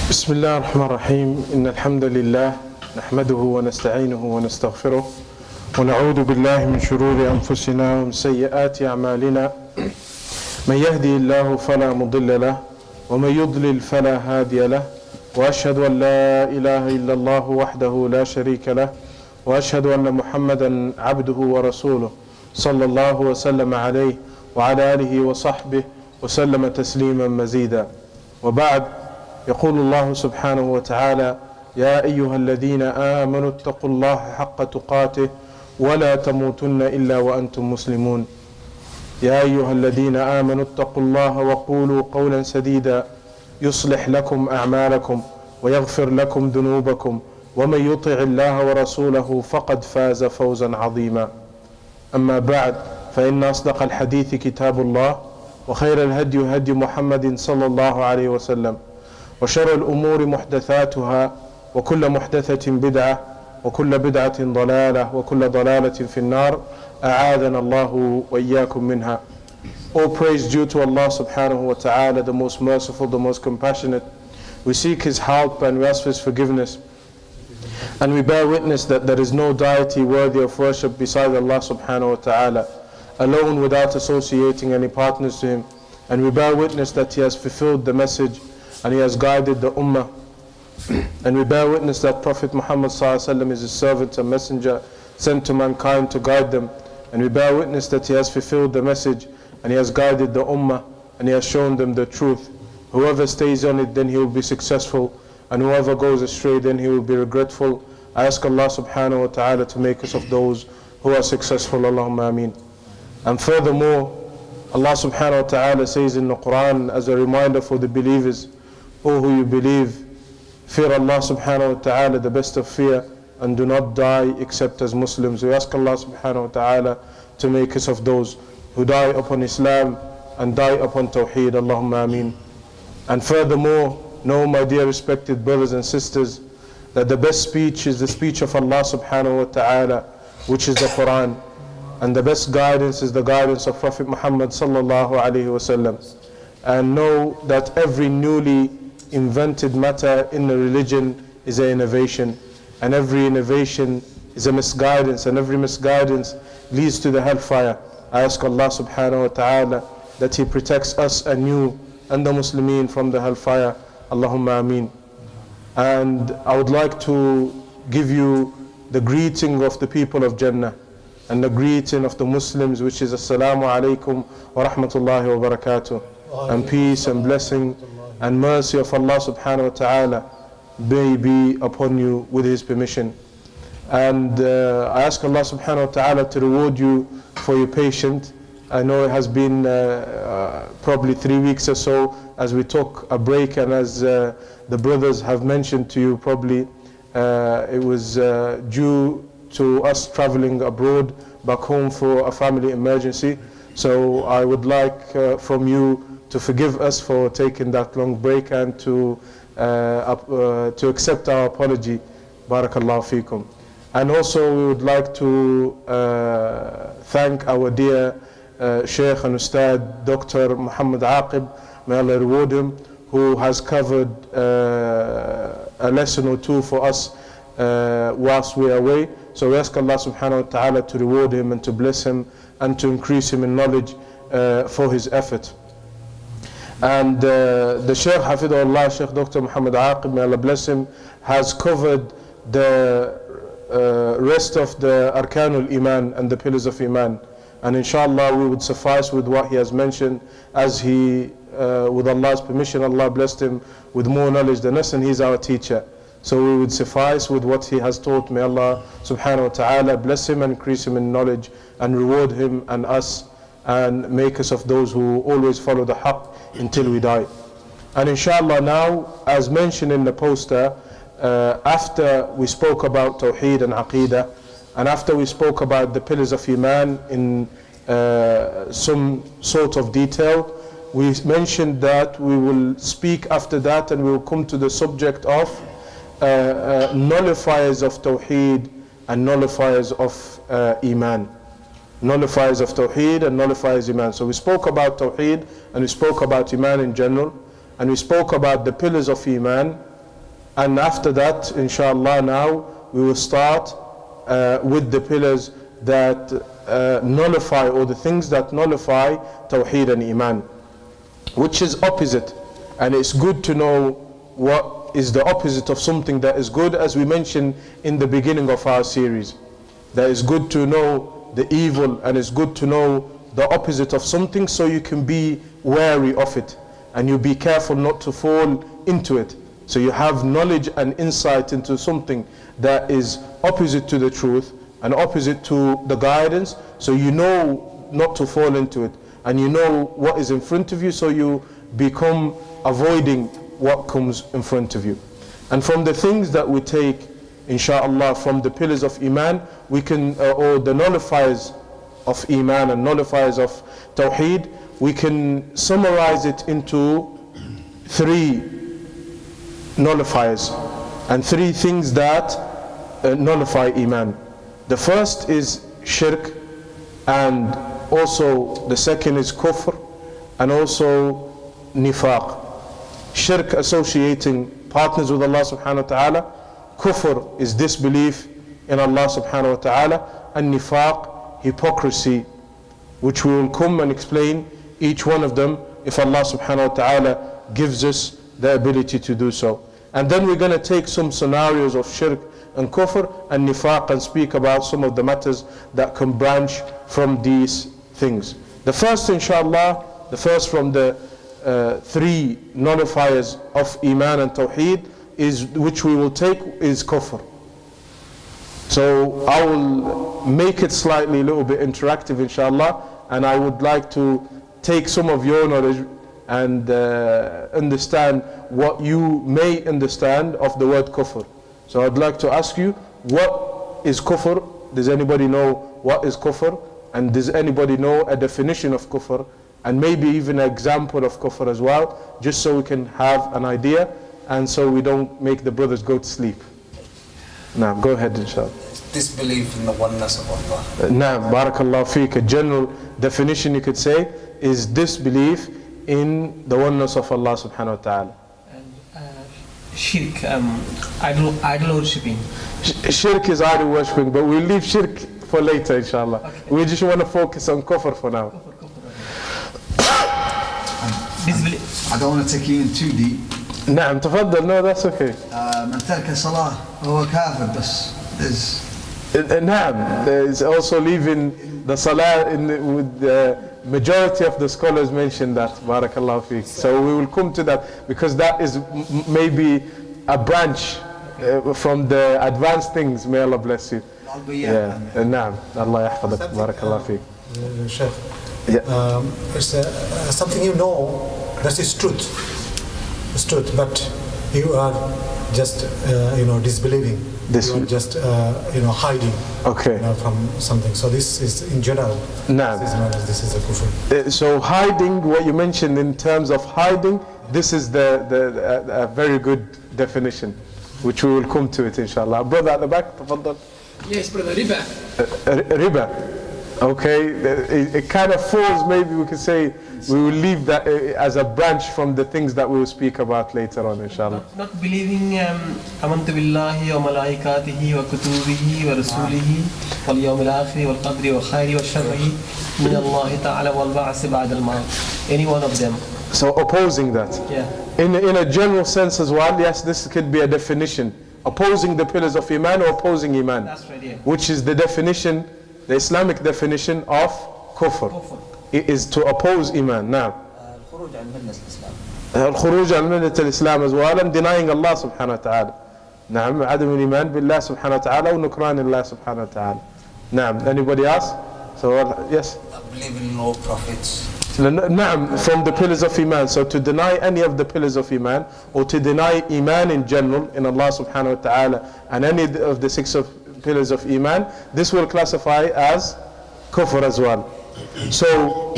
بسم الله الرحمن الرحيم إن الحمد لله نحمده ونستعينه ونستغفره ونعوذ بالله من شرور أنفسنا ومن سيئات أعمالنا من يهدي الله فلا مضل له ومن يضلل فلا هادي له وأشهد أن لا إله إلا الله وحده لا شريك له وأشهد أن محمدا عبده ورسوله صلى الله وسلم عليه وعلى آله وصحبه وسلم تسليما مزيدا. وبعد، يقول الله سبحانه وتعالى: يا أيها الذين آمنوا اتقوا الله حق تقاته ولا تموتن إلا وأنتم مسلمون. يا أيها الذين آمنوا اتقوا الله وقولوا قولا سديدا يصلح لكم أعمالكم ويغفر لكم ذنوبكم ومن يطع الله ورسوله فقد فاز فوزا عظيما. أما بعد، فإن أصدق الحديث كتاب الله وخير الهدي هدي محمد صلى الله عليه وسلم وشر الأمور محدثاتها وكل محدثة بدعة وكل بدعة ضلالة وكل ضلالة في النار أعاذنا الله وإياكم منها. All praise due to Allah subhanahu wa ta'ala, the most merciful, the most compassionate. We seek His help and we ask for His forgiveness. And we bear witness that there is no deity worthy of worship beside Allah subhanahu wa ta'ala, alone without associating any partners to Him. And we bear witness that He has fulfilled the message and He has guided the ummah. And we bear witness that Prophet Muhammad ﷺ is His servant and messenger sent to mankind to guide them. And we bear witness that He has fulfilled the message and He has guided the ummah and He has shown them the truth. Whoever stays on it, then he will be successful, and whoever goes astray, then he will be regretful. I ask Allah subhanahu wa ta'ala to make us of those who are successful. Allahumma ameen. And furthermore, Allah subhanahu wa ta'ala says in the Quran as a reminder for the believers: O who you believe, fear Allah subhanahu wa ta'ala the best of fear, and do not die except as Muslims. We ask Allah subhanahu wa ta'ala to make us of those who die upon Islam and die upon Tawheed. Allahumma ameen. And furthermore, know, my dear respected brothers and sisters, that the best speech is the speech of Allah subhanahu wa ta'ala, which is the Quran. And the best guidance is the guidance of Prophet Muhammad sallallahu alayhi wasallam. And know that every newly invented matter in the religion is an innovation, and every innovation is a misguidance, and every misguidance leads to the hellfire. I ask Allah subhanahu wa ta'ala that He protects us and you and the Muslimin from the hellfire. Allahumma ameen. And I would like to give you the greeting of the people of Jannah and the greeting of the Muslims, which is Assalamu alaikum wa rahmatullahi wa barakatuh. And peace and blessing and mercy of Allah subhanahu wa ta'ala may be upon you with His permission. And I ask Allah subhanahu wa ta'ala to reward you for your patience. I know it has been probably 3 weeks or so as we took a break, and as the brothers have mentioned to you, probably it was due to us traveling abroad back home for a family emergency. So I would like from you to forgive us for taking that long break and to accept our apology. Barakallahu feekum. And also we would like to thank our dear Sheikh and Ustadh Dr. Muhammad Aqib, may Allah reward him, who has covered a lesson or two for us whilst we are away. So we ask Allah subhanahu wa ta'ala to reward him and to bless him and to increase him in knowledge for his effort. And the Sheikh Hafidahullah, Sheikh Dr. Muhammad Aqib, may Allah bless him, has covered the rest of the Arkanul Imaan and the pillars of Imaan. And inshallah we would suffice with what he has mentioned, as he, with Allah's permission, Allah blessed him with more knowledge than us, and he's our teacher. So we would suffice with what he has taught. May Allah subhanahu wa ta'ala bless him and increase him in knowledge and reward him and us, and make us of those who always follow the haqq until we die. And inshallah now, as mentioned in the poster, after we spoke about Tawheed and Aqeeda, and after we spoke about the pillars of Iman in some sort of detail, we mentioned that we will speak after that and we will come to the subject of nullifiers of Tawheed and nullifiers of Iman. Nullifiers of Tawheed and nullifiers Iman. So we spoke about Tawheed and we spoke about Iman in general, and we spoke about the pillars of Iman And after that, inshallah, now we will start with the pillars that nullify, or the things that nullify Tawheed and Iman, which is opposite. And it's good to know what is the opposite of something that is good, as we mentioned in the beginning of our series. That it's good to know the evil, and it's good to know the opposite of something, so you can be wary of it, and you be careful not to fall into it. So you have knowledge and insight into something that is opposite to the truth and opposite to the guidance, so you know not to fall into it, and you know what is in front of you, so you become avoiding what comes in front of you. And from the things that we take, inshallah, from the pillars of Iman, we can, or the nullifiers of Iman and nullifiers of Tawheed, we can summarize it into 3 nullifiers and 3 things that nullify Iman. The first is shirk, and also the second is kufr, and also nifaq. Shirk, associating partners with Allah subhanahu wa ta'ala. Kufr is disbelief in Allah subhanahu wa ta'ala. And nifaq, hypocrisy, which we will come and explain each one of them if Allah subhanahu wa ta'ala gives us the ability to do so. And then we're going to take some scenarios of shirk and kufr and nifaq and speak about some of the matters that can branch from these things. The first, inshallah, the first from the 3 nullifiers of Iman and Tawheed, which we will take, is kufr. So I will make it slightly a little bit interactive, inshallah, and I would like to take some of your knowledge and understand what you may understand of the word kufr. So I'd like to ask you, what is kufr? Does anybody know what is kufr? And does anybody know a definition of kufr? And maybe even an example of kufr as well, just so we can have an idea, and so we don't make the brothers go to sleep. Now, go ahead, inshallah. Disbelief in the oneness of Allah. Now, barakallahu feek, a general definition you could say is disbelief in the oneness of Allah subhanahu wa ta'ala. Shirk, idol worshipping. Shirk is idol worshipping, but we'll leave shirk for later, inshallah. Okay. We just want to focus on kufr for now. I don't want to take you in too deep. نعم تفضل. No, that's okay. من ترك صلاة هو كافر, بس نعم, there's also leaving the salah with the majority of the scholars mention that, barakallahu fiqh. So we will come to that, because that is maybe a branch from the advanced things. May Allah bless you. Yeah, نعم, Allah يحفظك, barakallahu fiqh. Sheikh, Yeah. it's something you know that is truth. It's truth, but you are just disbelieving. You are just hiding from something. So this is in general. Nah. This is a kufr. So hiding, what you mentioned in terms of hiding, this is a very good definition, which we will come to it, inshallah. Brother at the back, tafadhal. Yes, brother, riba. Riba. Okay, it kind of falls, maybe we could say, we will leave that as a branch from the things that we will speak about later on, inshallah. Not believing amantu billahi wa malaikatihi wa kutubihi wa rasulihi wal yawmil akhir wal qadri wa khayri wa sharrihi min Allah ta'ala wal ba'as ba'da al-maut. Any one of them. So opposing that. Yeah. In a general sense as well, yes, this could be a definition. Opposing the pillars of Iman or opposing Iman. That's right, yeah. Which is the definition, the Islamic definition of kufr. It is to oppose Iman. Now, الخروج عن ملة الإسلام as well, and denying Allah subhanahu wa ta'ala. نعم, عدم الإيمان بالله سبحانه وتعالى ونكران الله سبحانه وتعالى. نعم, anybody else? So yes. Believing in all prophets. نعم, from the pillars of Iman. So to deny any of the pillars of Iman, or to deny Iman in general, in Allah subhanahu wa ta'ala, and any of the 6 pillars of Iman, this will classify as kufr as well. So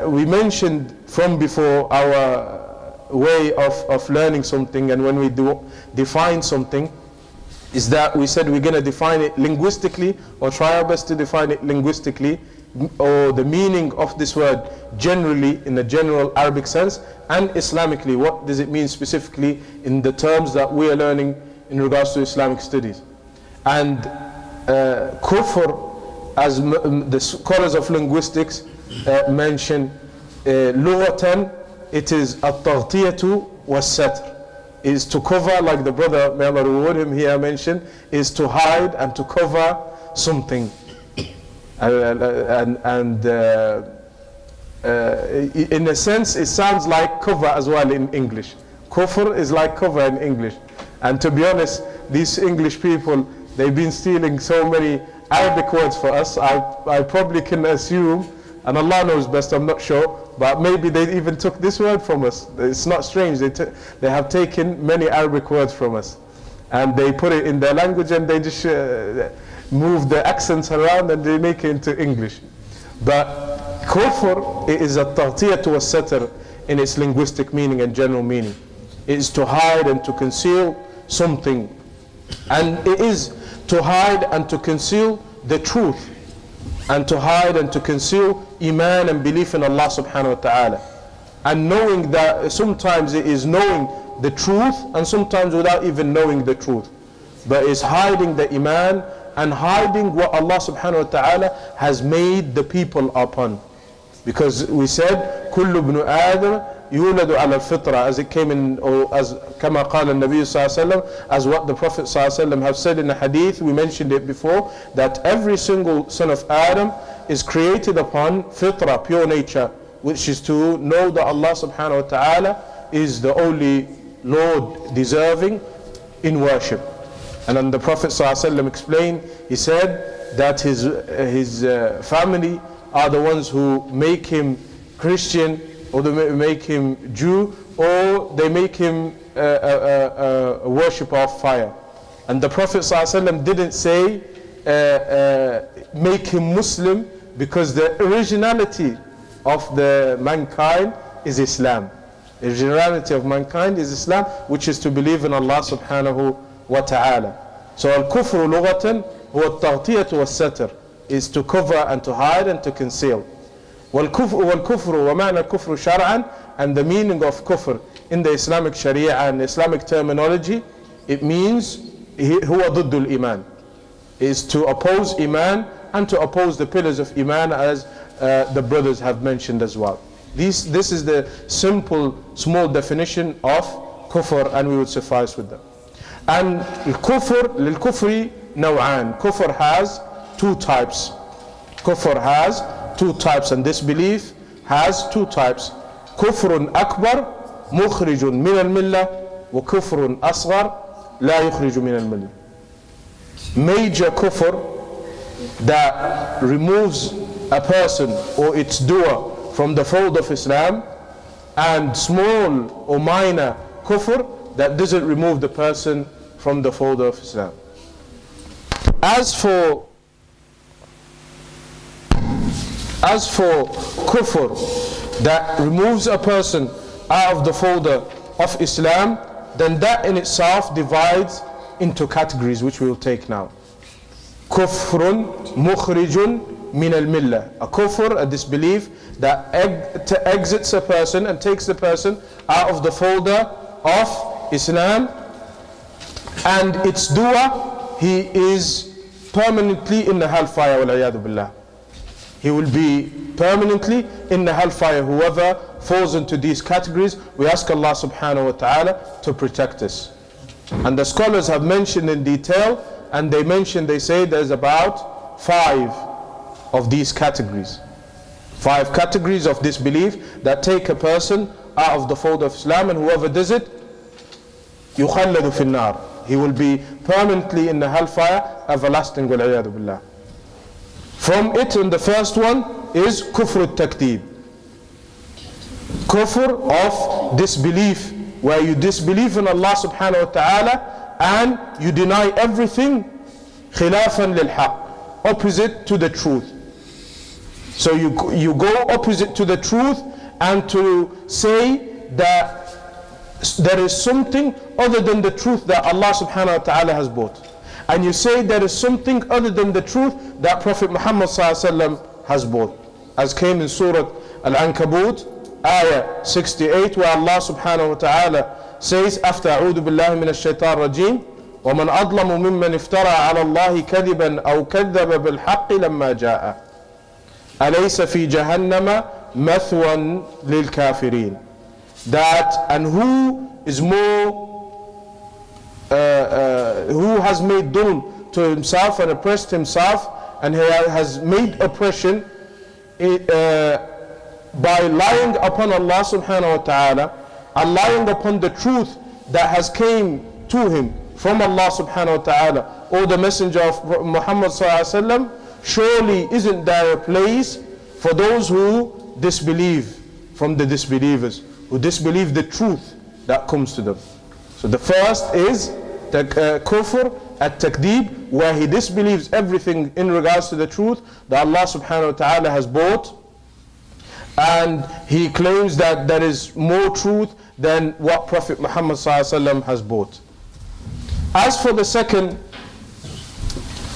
we mentioned from before our way of learning something, and when we define something, is that we said we're going to define it linguistically, or try our best to define it linguistically, or the meaning of this word generally in a general Arabic sense, and Islamically, what does it mean specifically in the terms that we are learning in regards to Islamic studies. And kufr, as the scholars of linguistics mention, lughatan, it is at-taghtiyatu was-satr, is to cover, like the brother, may Allah reward him here mentioned, is to hide and to cover something. And in a sense it sounds like cover as well in English. Kufr is like cover in English. And to be honest, these English people, they've been stealing so many Arabic words for us. I probably can assume, and Allah knows best, I'm not sure, but maybe they even took this word from us. It's not strange, they have taken many Arabic words from us, and they put it in their language, and they just move the accents around and they make it into English. But kufr, it is a taghtiyatu was-satr in its linguistic meaning and general meaning. It is to hide and to conceal something, and it is to hide and to conceal the truth, and to hide and to conceal Iman and belief in Allah subhanahu wa ta'ala, and knowing that sometimes it is knowing the truth and sometimes without even knowing the truth, but it's hiding the Iman and hiding what Allah subhanahu wa ta'ala has made the people upon. Because we said كل ابن آدم يولد على الفطرة, as it came in, or as كما قال النبي صلى الله عليه وسلم, as what the Prophet صلى الله عليه وسلم have said in a hadith, we mentioned it before, that every single son of Adam is created upon fitra, pure nature, which is to know that Allah subhanahu wa ta'ala is the only Lord deserving in worship. And then the Prophet ﷺ explained, he said that his family are the ones who make him Christian, or they make him Jew, or they make him a worshipper of fire. And the Prophet ﷺ didn't say make him Muslim, because the originality of the mankind is Islam. The originality of mankind is Islam, which is to believe in Allah subhanahu wa ta'ala. So al-kufru lughatan huwa at-taghtiyatu was-satr, is to cover and to hide and to conceal. Wal-kufru wa ma'na al-kufru shar'an, and the meaning of kufr in the Islamic Sharia and Islamic terminology, it means huwa ضد al-iman, is to oppose Iman and to oppose the pillars of Iman, as the brothers have mentioned as well. This is the simple, small definition of kufr, and we would suffice with them. And lil-kufri naw'an, kufr has two types. Kufr has two types, and this belief has two types. Kufrun akbar mukhrijun min al-millah, wa kufrun asghar la yukhriju min al-millah. Major kufr that removes a person or its doer from the fold of Islam, and small or minor kufr that doesn't remove the person from the fold of Islam. As for kufr that removes a person out of the folder of Islam, then that in itself divides into categories, which we will take now. Kufrun mukhrijun min al-millah, a kufr, a disbelief that exits a person and takes the person out of the folder of Islam, and its doer, he is permanently in the hellfire, wal-iyadu billah. He will be permanently in the hellfire, whoever falls into these categories. We ask Allah subhanahu wa ta'ala to protect us. And the scholars have mentioned in detail, and they say there's about 5 of these categories. 5 categories of disbelief that take a person out of the fold of Islam, and whoever does it, yukhalladu fi an-nar, he will be permanently in the hellfire, everlasting, wal-iyadu billah. From it, and the first one is kufr al-takdeeb, kufr of disbelief, where you disbelieve in Allah subhanahu wa ta'ala and you deny everything khilafan lil-haq, opposite to the truth. So you go opposite to the truth, and to say that there is something other than the truth that Allah subhanahu wa ta'ala has brought, and you say there is something other than the truth that Prophet Muhammad sallallahu alaihi wasallam has both. As came in Surah Al-Ankabut, Ayah 68, where Allah subhanahu wa ta'ala says, after أعوذ بالله من الشيطان الرجيم ومن أظلم ممن افترى على الله كذبا أو كذب بالحق لما جاء أليس في جهنم مثوى للكافرين. That, and who is more, who has made dhulm to himself and oppressed himself, and he has made oppression by lying upon Allah subhanahu wa ta'ala and lying upon the truth that has came to him from Allah subhanahu wa ta'ala or the messenger of Muhammad sallallahu alaihi wasallam, surely isn't there a place for those who disbelieve from the disbelievers, who disbelieve the truth that comes to them. So the first is the kufr at-takdeeb, where he disbelieves everything in regards to the truth that Allah subhanahu wa ta'ala has brought, and he claims that there is more truth than what Prophet Muhammad sallallahu alaihi wasallam has brought. As for the second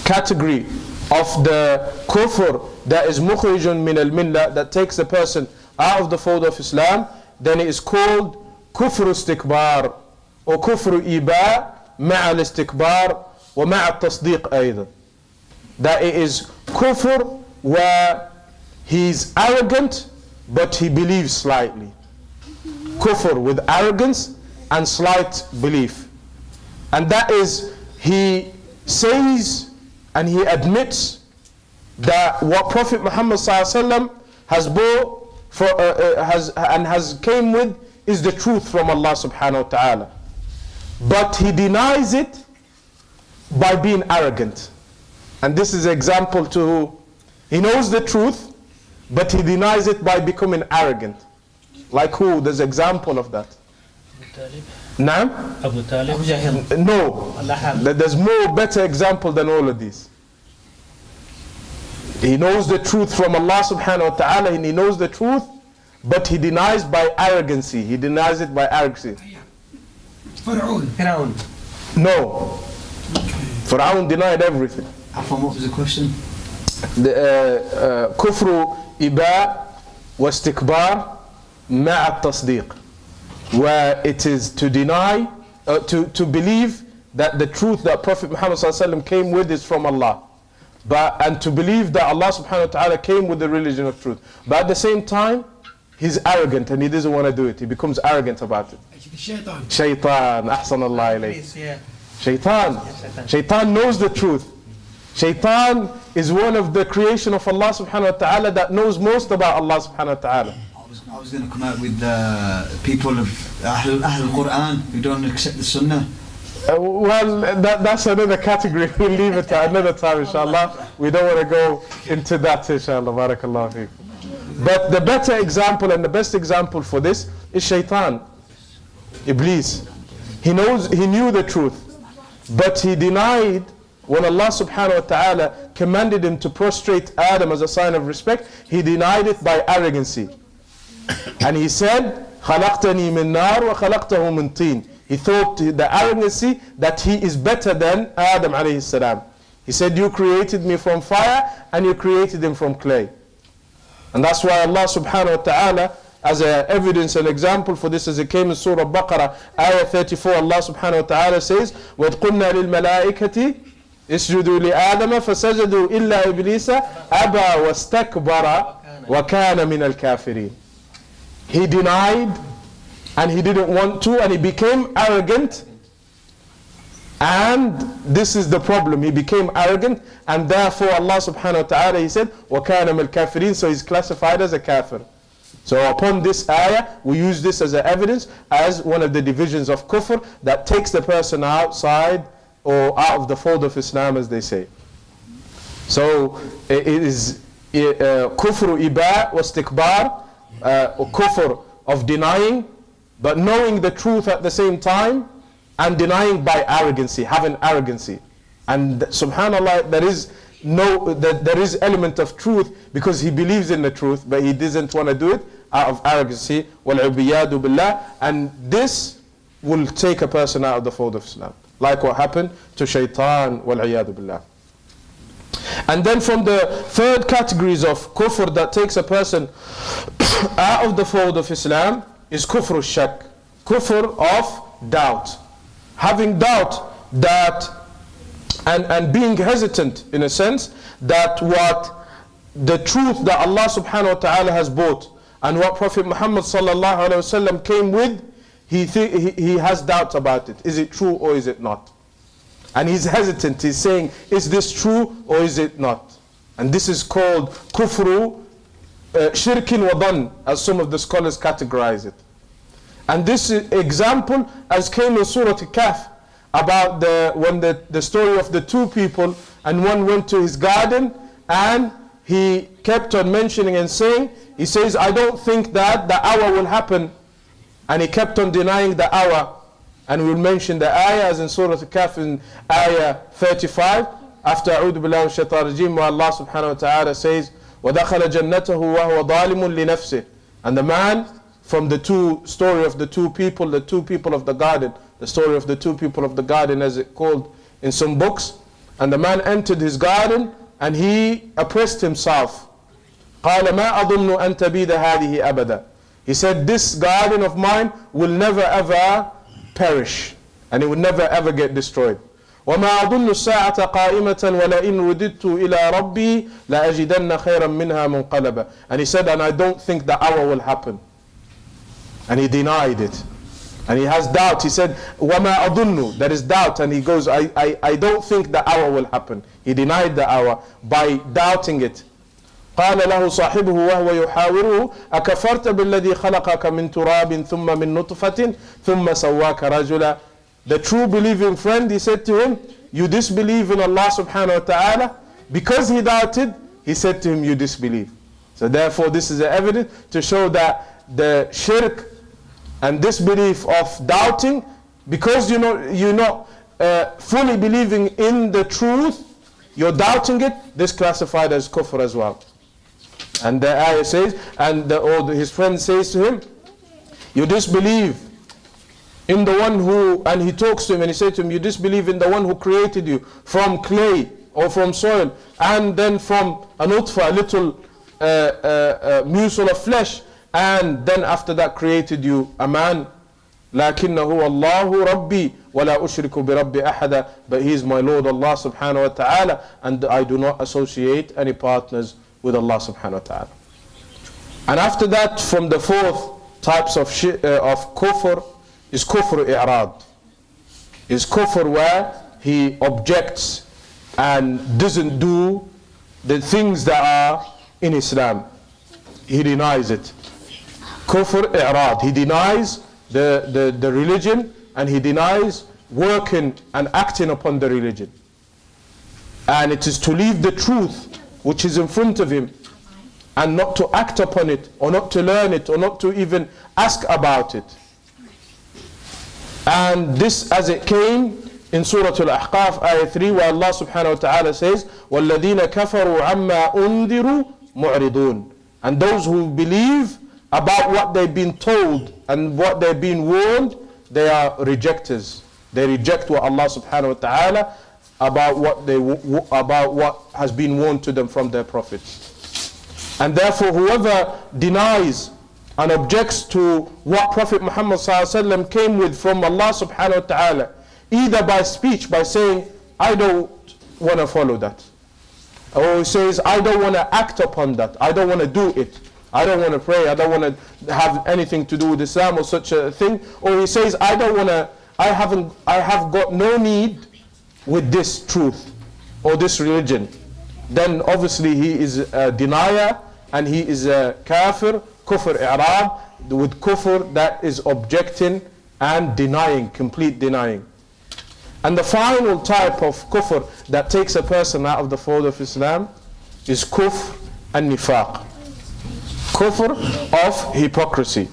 category of the kufr that is mukhrijun min al-millah, that takes a person out of the fold of Islam, then it is called kufr istikbar or kufr iba ma'a al-istikbar wa ma'a al-tasdiq aydan. That it is kufr where he is arrogant but he believes slightly. Kufr with arrogance and slight belief. And that is, he says and he admits that what Prophet Muhammad ﷺ has brought has came with is the truth from Allah subhanahu wa ta'ala. But he denies it by being arrogant. And this is an example to who? He knows the truth, but he denies it by becoming arrogant. Like who? There's an example of that. Naam? Abu Talib. No. There's more better example than all of these. He knows the truth from Allah subhanahu wa ta'ala, and he knows the truth, but he denies by arrogancy. He denies it by arrogancy. Fir'aun. No. Fir'aun denied everything. Afwan, what was the question? The kufru iba wa istikbar ma'a tasdiq, where it is to deny, to believe that the truth that Prophet Muhammad ﷺ came with is from Allah, and to believe that Allah subhanahu wa ta'ala came with the religion of truth. But at the same time, he's arrogant and he doesn't want to do it. He becomes arrogant about it. Shaitan, ahsan Allah ilayk. Shaitan knows the truth. Shaitan is one of the creation of Allah subhanahu wa ta'ala that knows most about Allah subhanahu wa ta'ala. I was going to come out with people of Ahl Quran who don't accept the Sunnah. Well, that's another category. We'll leave it at another time, inshallah. We don't want to go into that, inshallah. Barakallahu feekum. But the better example and the best example for this is Shaitan, Iblis. He knew the truth, but he denied when Allah subhanahu wa ta'ala commanded him to prostrate Adam as a sign of respect. He denied it by arrogancy. And he said, خَلَقْتَنِي مِن نَارٍ وَخَلَقْتَهُ مِن طِينٍ. He thought the arrogancy that he is better than Adam alayhi salam. He said, you created me from fire and you created him from clay. And that's why Allah subhanahu wa ta'ala, as a evidence and example for this, as it came in Surah Baqarah, Ayah 34, Allah subhanahu wa ta'ala says, وَإِذْ قُلْنَا لِلْمَلَائِكَةِ اسجدوا لآدم فسجدوا إلا إبليس أبى واستكبر وكان من الكافرين. He denied and he didn't want to, and he became arrogant, and this is the problem. He became arrogant, and therefore Allah subhanahu wa ta'ala, he said وكان من الكافرين, so he's classified as a kafir. So upon this ayah, we use this as evidence as one of the divisions of kufr that takes the person outside or out of the fold of Islam, as they say. So it is kufr iba wa istikbar, or kufr of denying but knowing the truth at the same time, and denying by arrogancy, having arrogancy. And subhanallah, there is element of truth because he believes in the truth, but he doesn't want to do it out of arrogancy. Wal-'ubiyadu billah. And this will take a person out of the fold of Islam, like what happened to Shaitan, wal-'iyadu billah. And then from the third categories of kufr that takes a person out of the fold of Islam is kufr shak, kufr of doubt. Having doubt that, and being hesitant in a sense, that what the truth that Allah subhanahu wa ta'ala has brought and what Prophet Muhammad sallallahu alayhi wa sallam came with, he has doubts about it. Is it true or is it not? And he's hesitant. He's saying, is this true or is it not? And this is called kufru shirkin wa dhan, as some of the scholars categorize it. And this example, as came in Surah Al-Kahf, about when the story of the two people, and one went to his garden and he kept on mentioning and saying, he says, I don't think that the hour will happen. And he kept on denying the hour. And we'll mention the ayah as in Surah Al-Kahf in ayah 35. After A'udhu Billahi Minash Shaitanir Rajeem, where Allah subhanahu wa ta'ala says, وَدَخَلَ جَنَّتَهُ وَهُوَ ظَالِمٌ لِنَفْسِهِ. And the man, from the story of the two people of the garden, the story of the two people of the garden as it called in some books. And the man entered his garden and he oppressed himself. قَالَ مَا أَظُنُّ أَن تَبِيدَ هَذِهِ أَبَدًا. He said, this garden of mine will never ever perish, and it will never ever get destroyed. وَمَا أَظُنُّ السَّاعَةَ قَائِمَةً وَلَئِنْ رُدِدْتُ إِلَىٰ رَبِّي لَأَجِدَنَّ خَيْرًا مِنْهَا مُنْقَلَبًا. And he said, and I don't think the hour will happen. And he denied it. And he has doubt. He said, وَمَا أَظُنُّ, there is doubt. And he goes, I don't think the hour will happen. He denied the hour by doubting it. قال له صاحبه وهو يحاوره أكفرت بالذي خلقك من تراب ثم من نطفة ثم سواك رجلا. The true believing friend, he said to him, you disbelieve in Allah subhanahu wa ta'ala. Because he doubted, he said to him, you disbelieve. So therefore this is evidence to show that the shirk and disbelief of doubting, because you're not fully believing in the truth, you're doubting it, this classified as kufr as well. And the ayah says, his friend says to him, you disbelieve in the one who, and he talks to him and he said to him, you disbelieve in the one who created you from clay or from soil, and then from a nutfa, a little morsel of flesh, and then after that created you a man. لَكِنَّهُ اللَّهُ رَبِّي وَلَا أُشْرِكُ بِرَبِّ أَحَدًا. But he is my Lord Allah subhanahu wa ta'ala, and I do not associate any partners with Allah subhanahu wa ta'ala. And after that, from the fourth types of kufr is kufr i'rad. Is kufr where he objects and doesn't do the things that are in Islam. He denies it. Kufr i'rad. He denies the religion, and he denies working and acting upon the religion. And it is to leave the truth which is in front of him, and not to act upon it, or not to learn it, or not to even ask about it. And this, as it came in Surah Al-Ahqaf, ayah 3, where Allah subhanahu wa ta'ala says, وَالَّذِينَ كَفَرُوا عَمَّا أُنذِرُوا مُعْرِضُونَ. And those who believe about what they've been told and what they've been warned, they are rejectors. They reject what Allah subhanahu wa ta'ala about what has been warned to them from their prophets. And therefore whoever denies and objects to what Prophet Muhammad ﷺ came with from Allah subhanahu wa ta'ala, either by speech, by saying, I don't want to follow that, or he says, I don't want to act upon that, I don't want to do it, I don't want to pray, I don't want to have anything to do with Islam or such a thing, or he says, I have got no need with this truth or this religion, then obviously he is a denier, and he is a kafir, kufr i'rab, with kufr that is objecting and denying, complete denying. And the final type of kufr that takes a person out of the fold of Islam is kufr and nifaq. Kufr of hypocrisy,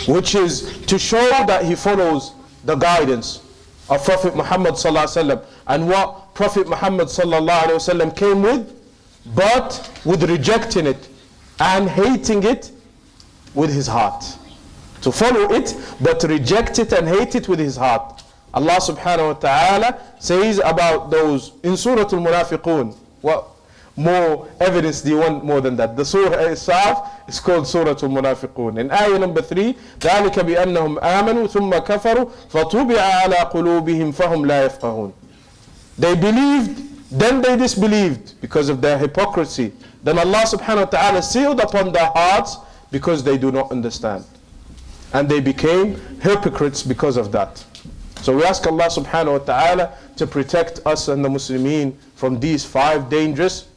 which is to show that he follows the guidance of Prophet Muhammad sallallahu alaihi wasallam and what Prophet Muhammad sallallahu alaihi wasallam came with, but with rejecting it and hating it with his heart. To follow it, but reject it and hate it with his heart. Allah subhanahu wa ta'ala says about those in Surah Al-Munafiqun, more evidence do you want more than that? The surah itself is called Surah Al-Munafiqun. In ayah number 3, ذَلِكَ بِأَنَّهُمْ آمَنُوا ثُمَّ كَفَرُوا فَطُبِعَ عَلَى قُلُوبِهِمْ فَهُمْ لَا يَفْقَهُونَ. They believed, then they disbelieved because of their hypocrisy. Then Allah subhanahu wa ta'ala sealed upon their hearts because they do not understand. And they became hypocrites because of that. So we ask Allah subhanahu wa ta'ala to protect us and the Muslimin from these 5 dangerous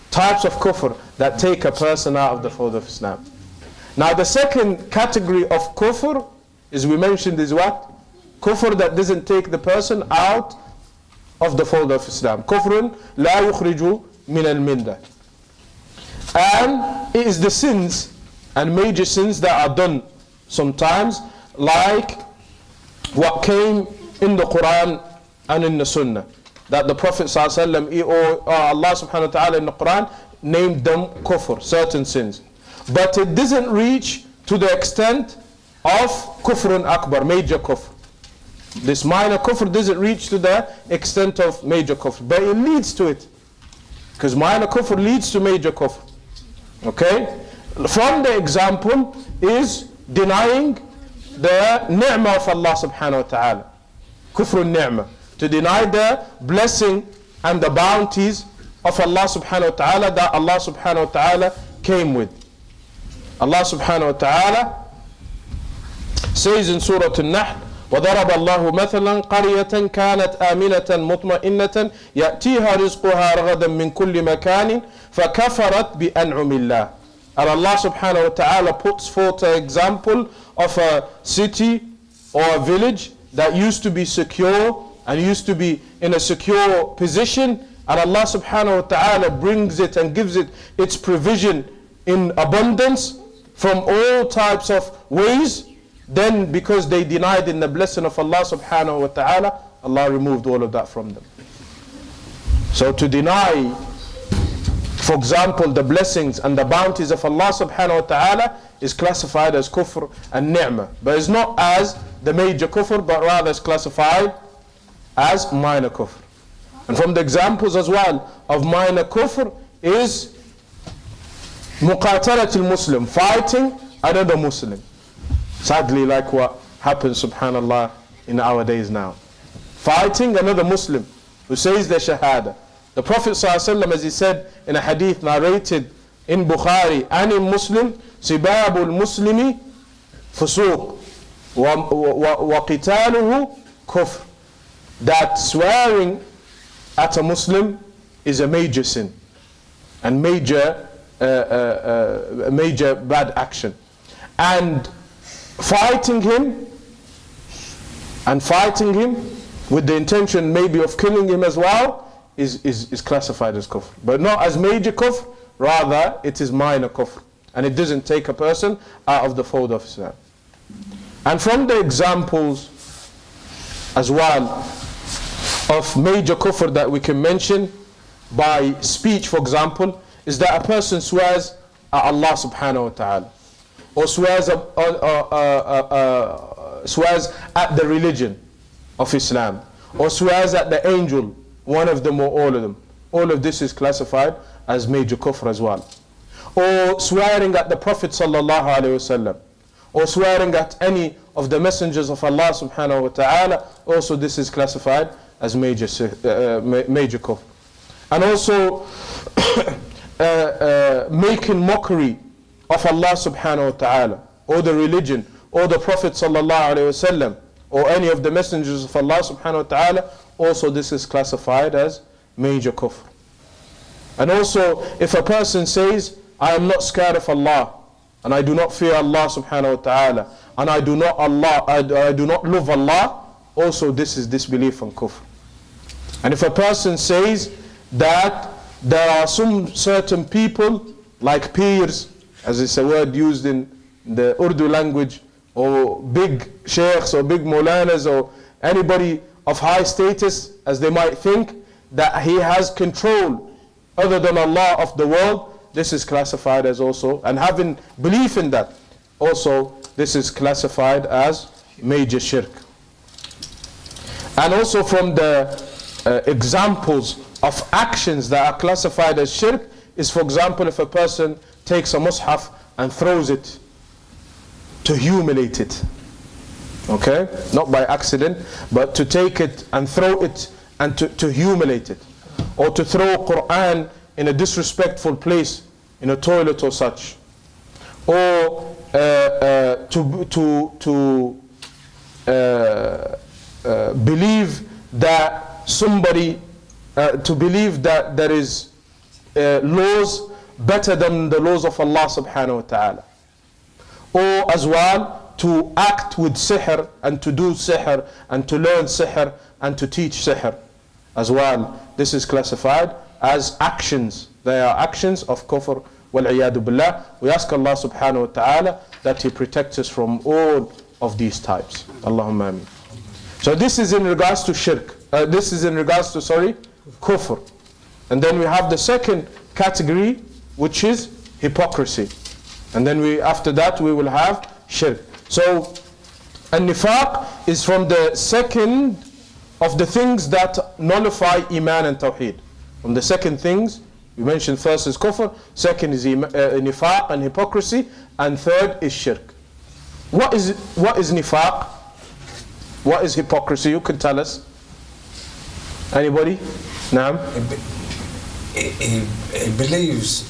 types of kufr that take a person out of the fold of Islam. Now the second category of kufr, as we mentioned, is what? Kufr that doesn't take the person out of the fold of Islam. Kufrun la yukhriju min al-millah. And it is the sins and major sins that are done sometimes, like what came in the Quran and in the Sunnah, that the Prophet ﷺ or Allah subhanahu wa ta'ala in the Quran named them kufr, certain sins. But it doesn't reach to the extent of kufrun akbar, major kufr. This minor kufr doesn't reach to the extent of major kufr, but it leads to it. Because minor kufr leads to major kufr. Okay? From the example is denying the ni'mah of Allah subhanahu wa ta'ala. Kufrun ni'mah. To deny the blessing and the bounties of Allah subhanahu wa ta'ala that Allah subhanahu wa ta'ala came with. Allah subhanahu wa ta'ala says in Surah Al-Nahl, وَضَرَبَ اللَّهُ مَثَلًا قَرْيَةً كَانَتْ آمِنَةً مُطْمَئِنَّةً يَأْتِيهَا رِزْقُهَا رَغَدًا مِنْ كُلِّ مَكَانٍ فَكَفَرَتْ بِأَنْعُمِ اللَّهِ. And Allah subhanahu wa ta'ala puts forth an example of a city or a village that used to be secure and used to be in a secure position, and Allah subhanahu wa ta'ala brings it and gives it its provision in abundance from all types of ways. Then because they denied in the blessing of Allah subhanahu wa ta'ala, Allah removed all of that from them. So to deny, for example, the blessings and the bounties of Allah subhanahu wa ta'ala is classified as kufr and ni'mah. But it's not as the major kufr, but rather is classified as minor kufr. And from the examples as well of minor kufr is muqatalat al-Muslim, fighting another Muslim. Sadly, like what happens, subhanallah, in our days now. Fighting another Muslim who says the shahada. The Prophet ﷺ, as he said in a hadith narrated in Bukhari and in Muslim, سِبَابُ الْمُسْلِمِ فُسُوقٌ وَقِتَالُهُ كُفْرٌ. That swearing at a Muslim is a major sin and major bad action. And fighting him with the intention maybe of killing him as well is classified as kufr. But not as major kufr, rather it is minor kufr. And it doesn't take a person out of the fold of Islam. And from the examples as well of major kufr that we can mention by speech, for example, is that a person swears at Allah subhanahu wa ta'ala, or swears at the religion of Islam, or swears at the angel, one of them or all of them. All of this is classified as major kufr as well. Or swearing at the Prophet sallallahu alaihi wasallam, or swearing at any of the messengers of Allah subhanahu wa ta'ala, also this is classified as major kufr. And also making mockery of Allah subhanahu wa ta'ala, or the religion, or the Prophet sallallahu alaihi wasallam, or any of the messengers of Allah subhanahu wa ta'ala, also this is classified as major kufr. And also if a person says, I am not scared of Allah, and I do not fear Allah subhanahu wa ta'ala, and I do not love Allah, also this is disbelief and kufr. And if a person says that there are some certain people like peers, as is a word used in the Urdu language, or big sheikhs or big molanas or anybody of high status, as they might think, that he has control other than Allah of the world, this is classified as also, and having belief in that, also this is classified as major shirk. And also from the examples of actions that are classified as shirk is, for example, if a person takes a mushaf and throws it to humiliate it. Okay? Not by accident, but to take it and throw it and to humiliate it. Or to throw Quran in a disrespectful place, in a toilet or such. Or believe that somebody, to believe that there is laws better than the laws of Allah subhanahu wa ta'ala. Or as well, to act with sihr and to do sihr and to learn sihr and to teach sihr as well. This is classified as actions. They are actions of kufr wal-iyadu billah. We ask Allah subhanahu wa ta'ala that He protects us from all of these types. Allahumma ameen. So this is in regards to shirk. This is in regards to, kufr. And then we have the second category, which is hypocrisy. And then after that we will have shirk. So an-nifaq is from the second of the things that nullify Iman and Tawheed. From the second things, we mentioned first is kufr, second is nifaq and hypocrisy, and third is shirk. What is nifaq? What is hypocrisy? You can tell us. Anybody? Naam? He believes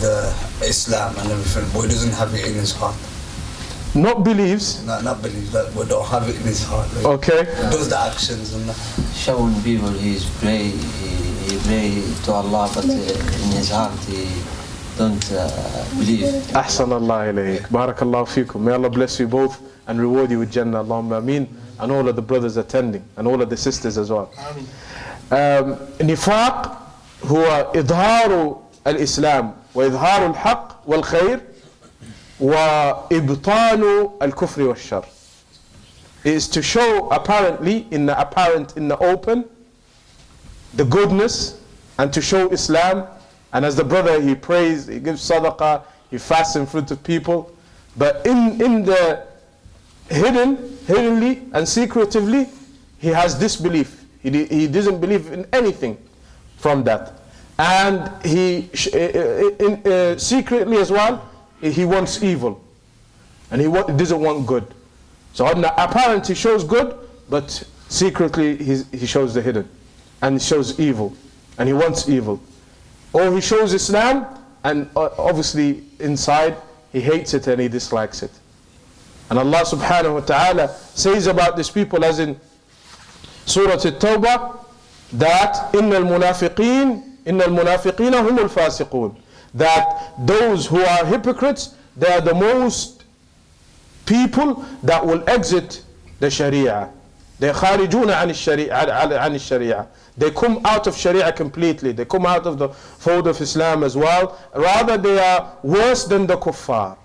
the Islam and everything, but he doesn't have it in his heart. Not believes? Not believes that, but don't have it in his heart. Right? Okay. He does the actions and that. Showing people he's pray, he pray to Allah, but in his heart he don't believe. Ahsan Allah ilayk. Barakallahu feekum. May Allah bless you both and reward you with Jannah. Allahumma ameen. And all of the brothers attending and all of the sisters as well. Nifaq هو إظهار الإسلام وإظهار الحق والخير وإبطال الكفر والشر. It is to show apparently in the open the goodness and to show Islam. And as the brother, he prays, he gives sadaqah, he fasts in front of people, but in the hiddenly and secretively, he has disbelief. He doesn't believe in anything from that. And he secretly as well, he wants evil. And he doesn't want good. So on the apparent he shows good, but secretly he shows the hidden. And he shows evil. And he wants evil. Or he shows Islam, and obviously inside he hates it and he dislikes it. And Allah subhanahu wa ta'ala says about these people, as in Surah At-Tawbah, that إِنَّ الْمُنَافِقِينَ هُمُ الْفَاسِقُونَ, that those who are hypocrites, they are the most people that will exit the Sharia. They خارجون عن الشريعة. They come out of Sharia completely. They come out of the fold of Islam as well. Rather, they are worse than the kuffar.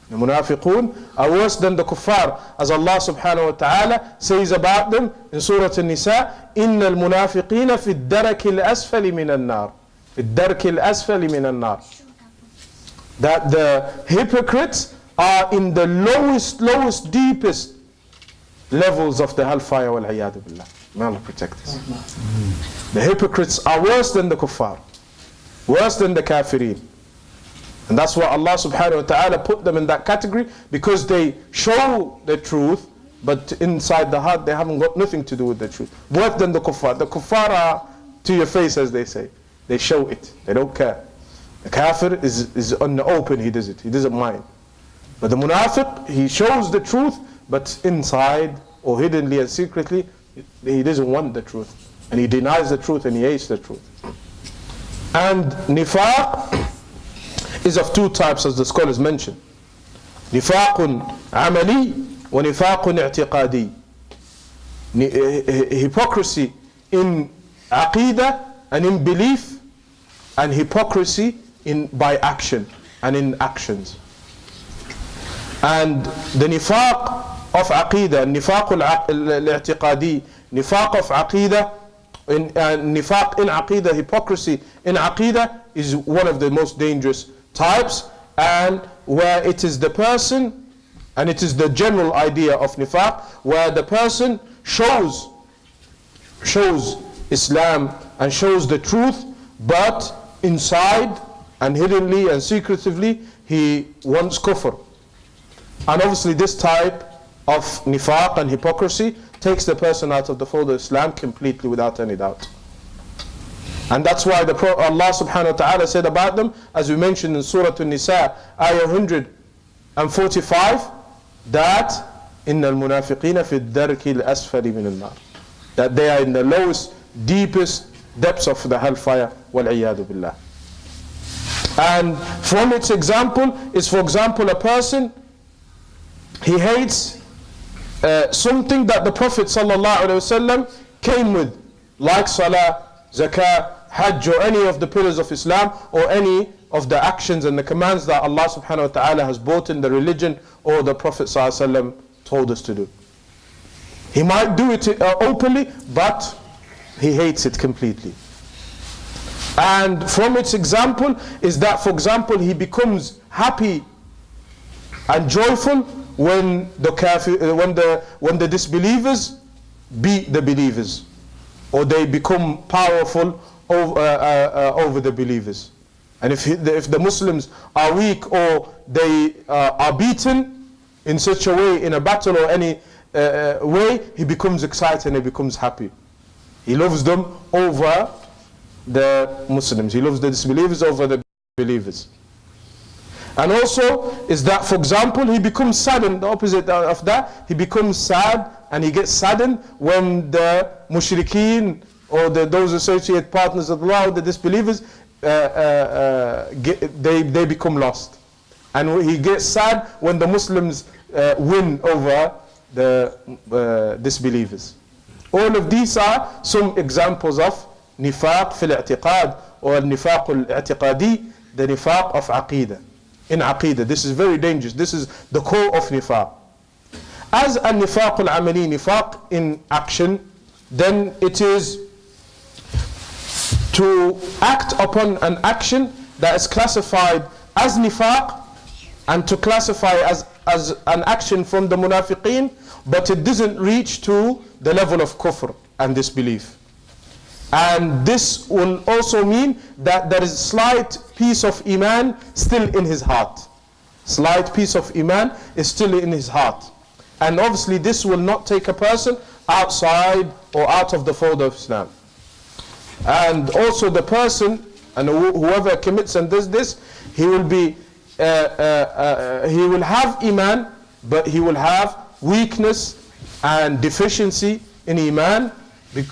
The munafiqun are worse than the kuffar, as Allah subhanahu wa ta'ala says about them in Surah An-Nisa, إِنَّ الْمُنَافِقِينَ فِي الدَّرَكِ الْأَسْفَلِ مِنَ النَّارِ. فِي الدَّرْكِ الْأَسْفَلِ مِنَ النَّارِ. That the hypocrites are in the lowest, deepest levels of the hellfire, wal-'iyadu billah. May Allah protect us. The hypocrites are worse than the kuffar, worse than the kafirin. And that's why Allah subhanahu wa ta'ala put them in that category, because they show the truth, but inside the heart they haven't got nothing to do with the truth. Worse than the kuffar. The kuffar are to your face, as they say. They show it. They don't care. The kafir is on the open, he does it. He doesn't mind. But the munafiq, he shows the truth, but inside or hiddenly and secretly, he doesn't want the truth. And he denies the truth and he hates the truth. And nifaq is of two types, as the scholars mentioned. Nifaqun amali wa nifaqun i'tiqadi. Hypocrisy in aqeeda and in belief, and hypocrisy by action and in actions. And the nifaq of aqeeda, nifaq al-i'tiqadi, nifaq of aqeeda, nifaq in aqeeda, hypocrisy in aqeeda is one of the most dangerous types, and where it is the person, and it is the general idea of nifaq, where the person shows Islam and shows the truth, but inside and hiddenly and secretively he wants kufr. And obviously this type of nifaq and hypocrisy takes the person out of the fold of Islam completely, without any doubt. And that's why Allah subhanahu wa ta'ala said about them, as we mentioned in Surah An-Nisa, ayah 145, that إِنَّ الْمُنَافِقِينَ فِي الدَّرْكِ الْأَسْفَلِ مِنَ النَّارِ, that they are in the lowest, deepest depths of the hellfire, وَالْعِيَاذُ بِاللَّهِ. And from its example is, for example, a person, he hates something that the Prophet ﷺ came with, like salah, zakah, hajj, or any of the pillars of Islam, or any of the actions and the commands that Allah subhanahu wa ta'ala has brought in the religion, or the Prophet ﷺ told us to do. He might do it openly, but he hates it completely. And from its example is that, for example, he becomes happy and joyful when the disbelievers beat the believers, or they become powerful over the believers. And if the Muslims are weak, or they are beaten in such a way, in a battle or any way, he becomes excited and he becomes happy. He loves them over the Muslims. He loves the disbelievers over the believers. And also is that, for example, he becomes saddened, the opposite of that, he becomes sad and he gets saddened when the mushrikeen, or those associate partners of Allah, the disbelievers, they become lost. And he gets sad when the Muslims win over the disbelievers. All of these are some examples of nifaq fil i'tiqad, or nifaq al-i'tiqadi, the nifaq of aqeeda. In aqeeda, this is very dangerous. This is the core of nifaq. As a nifaq al-amali, nifaq in action, then it is to act upon an action that is classified as nifaq, and to classify as an action from the munafiqeen, but it doesn't reach to the level of kufr and disbelief. And this will also mean that there is a slight piece of Iman still in his heart. Slight piece of Iman is still in his heart. And obviously this will not take a person outside or out of the fold of Islam. And also the person, and whoever commits and does this, he will have Iman, but he will have weakness and deficiency in Iman,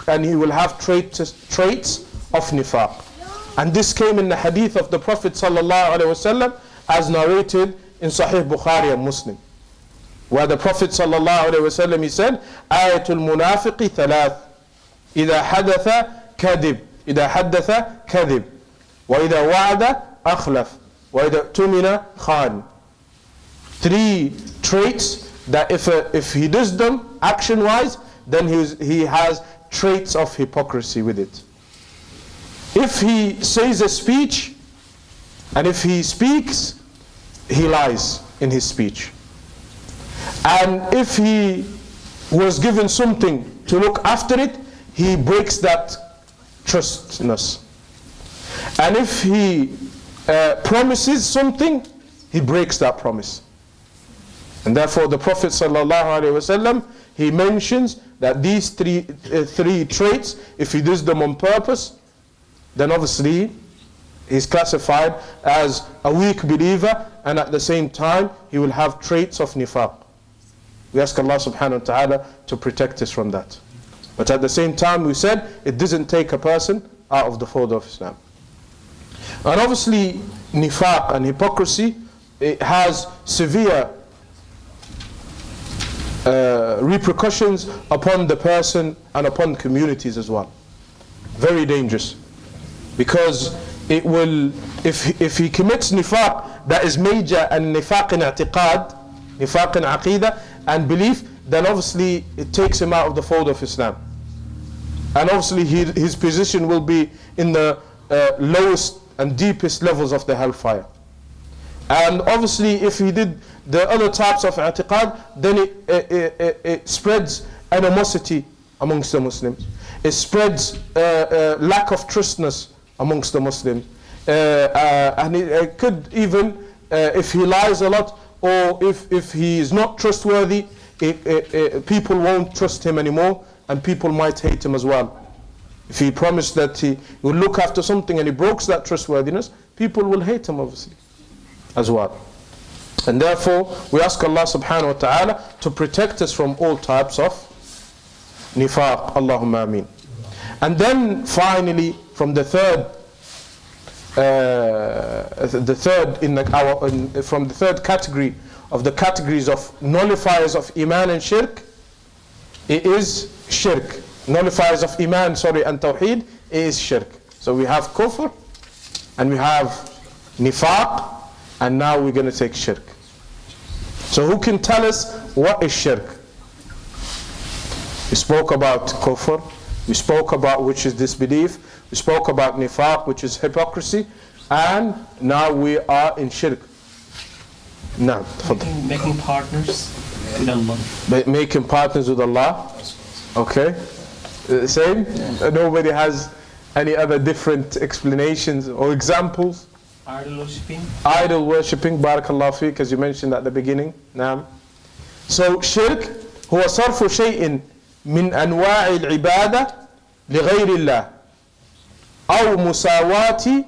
and he will have traits of nifaq. And this came in the hadith of the Prophet ﷺ, as narrated in Sahih Bukhari and Muslim, where the Prophet ﷺ, he said, ayatul munafiqi thalath, idha hadatha kadib, idha haddatha kadib, wa idha wa'ada akhlaf, wa idha tumina khan. 3 traits that if he does them action wise, then he has traits of hypocrisy with it. If he says a speech, and if he speaks, he lies in his speech. And if he was given something to look after it, he breaks that trustness. And if he promises something, he breaks that promise. And therefore the Prophet ﷺ, he mentions that these three traits, if he does them on purpose, then obviously he's classified as a weak believer, and at the same time he will have traits of nifaq. We ask Allah subhanahu wa ta'ala to protect us from that. But at the same time, we said it doesn't take a person out of the fold of Islam. And obviously nifaq and hypocrisy, it has severe repercussions upon the person and upon communities as well. Very dangerous, because it will, if he commits nifaq that is major, and nifaq in i'tiqad, nifaq in aqeeda and belief, then obviously it takes him out of the fold of Islam. And obviously his position will be in the lowest and deepest levels of the hellfire. And obviously if he did the other types of i'tiqad, then it spreads animosity amongst the Muslims. it spreads lack of trustness amongst the Muslims. And it could even, if he lies a lot, or if he is not trustworthy, people won't trust him anymore, and people might hate him as well. If he promised that he will look after something and he breaks that trustworthiness, people will hate him obviously as well. And therefore, we ask Allah subhanahu wa ta'ala to protect us from all types of nifaq. Allahumma ameen. And then finally, from the third from the third category of the categories of nullifiers of Iman and Shirk, it is Shirk. Nullifiers of Iman, and Tawheed, it is Shirk. So we have Kufr, and we have Nifaq, and now we're going to take Shirk. So who can tell us what is Shirk? We spoke about Kufr, we spoke about which is disbelief, we spoke about Nifaq, which is hypocrisy, and now we are in Shirk. Now, making partners with Allah. Making partners with Allah. Okay. Same? Nobody has any other different explanations or examples? Idol worshipping. Idol worshipping, barakallahu fiqh, as you mentioned at the beginning. Naam. So shirk هو صرف شيء من أنواع العبادة لغير الله أو مساواة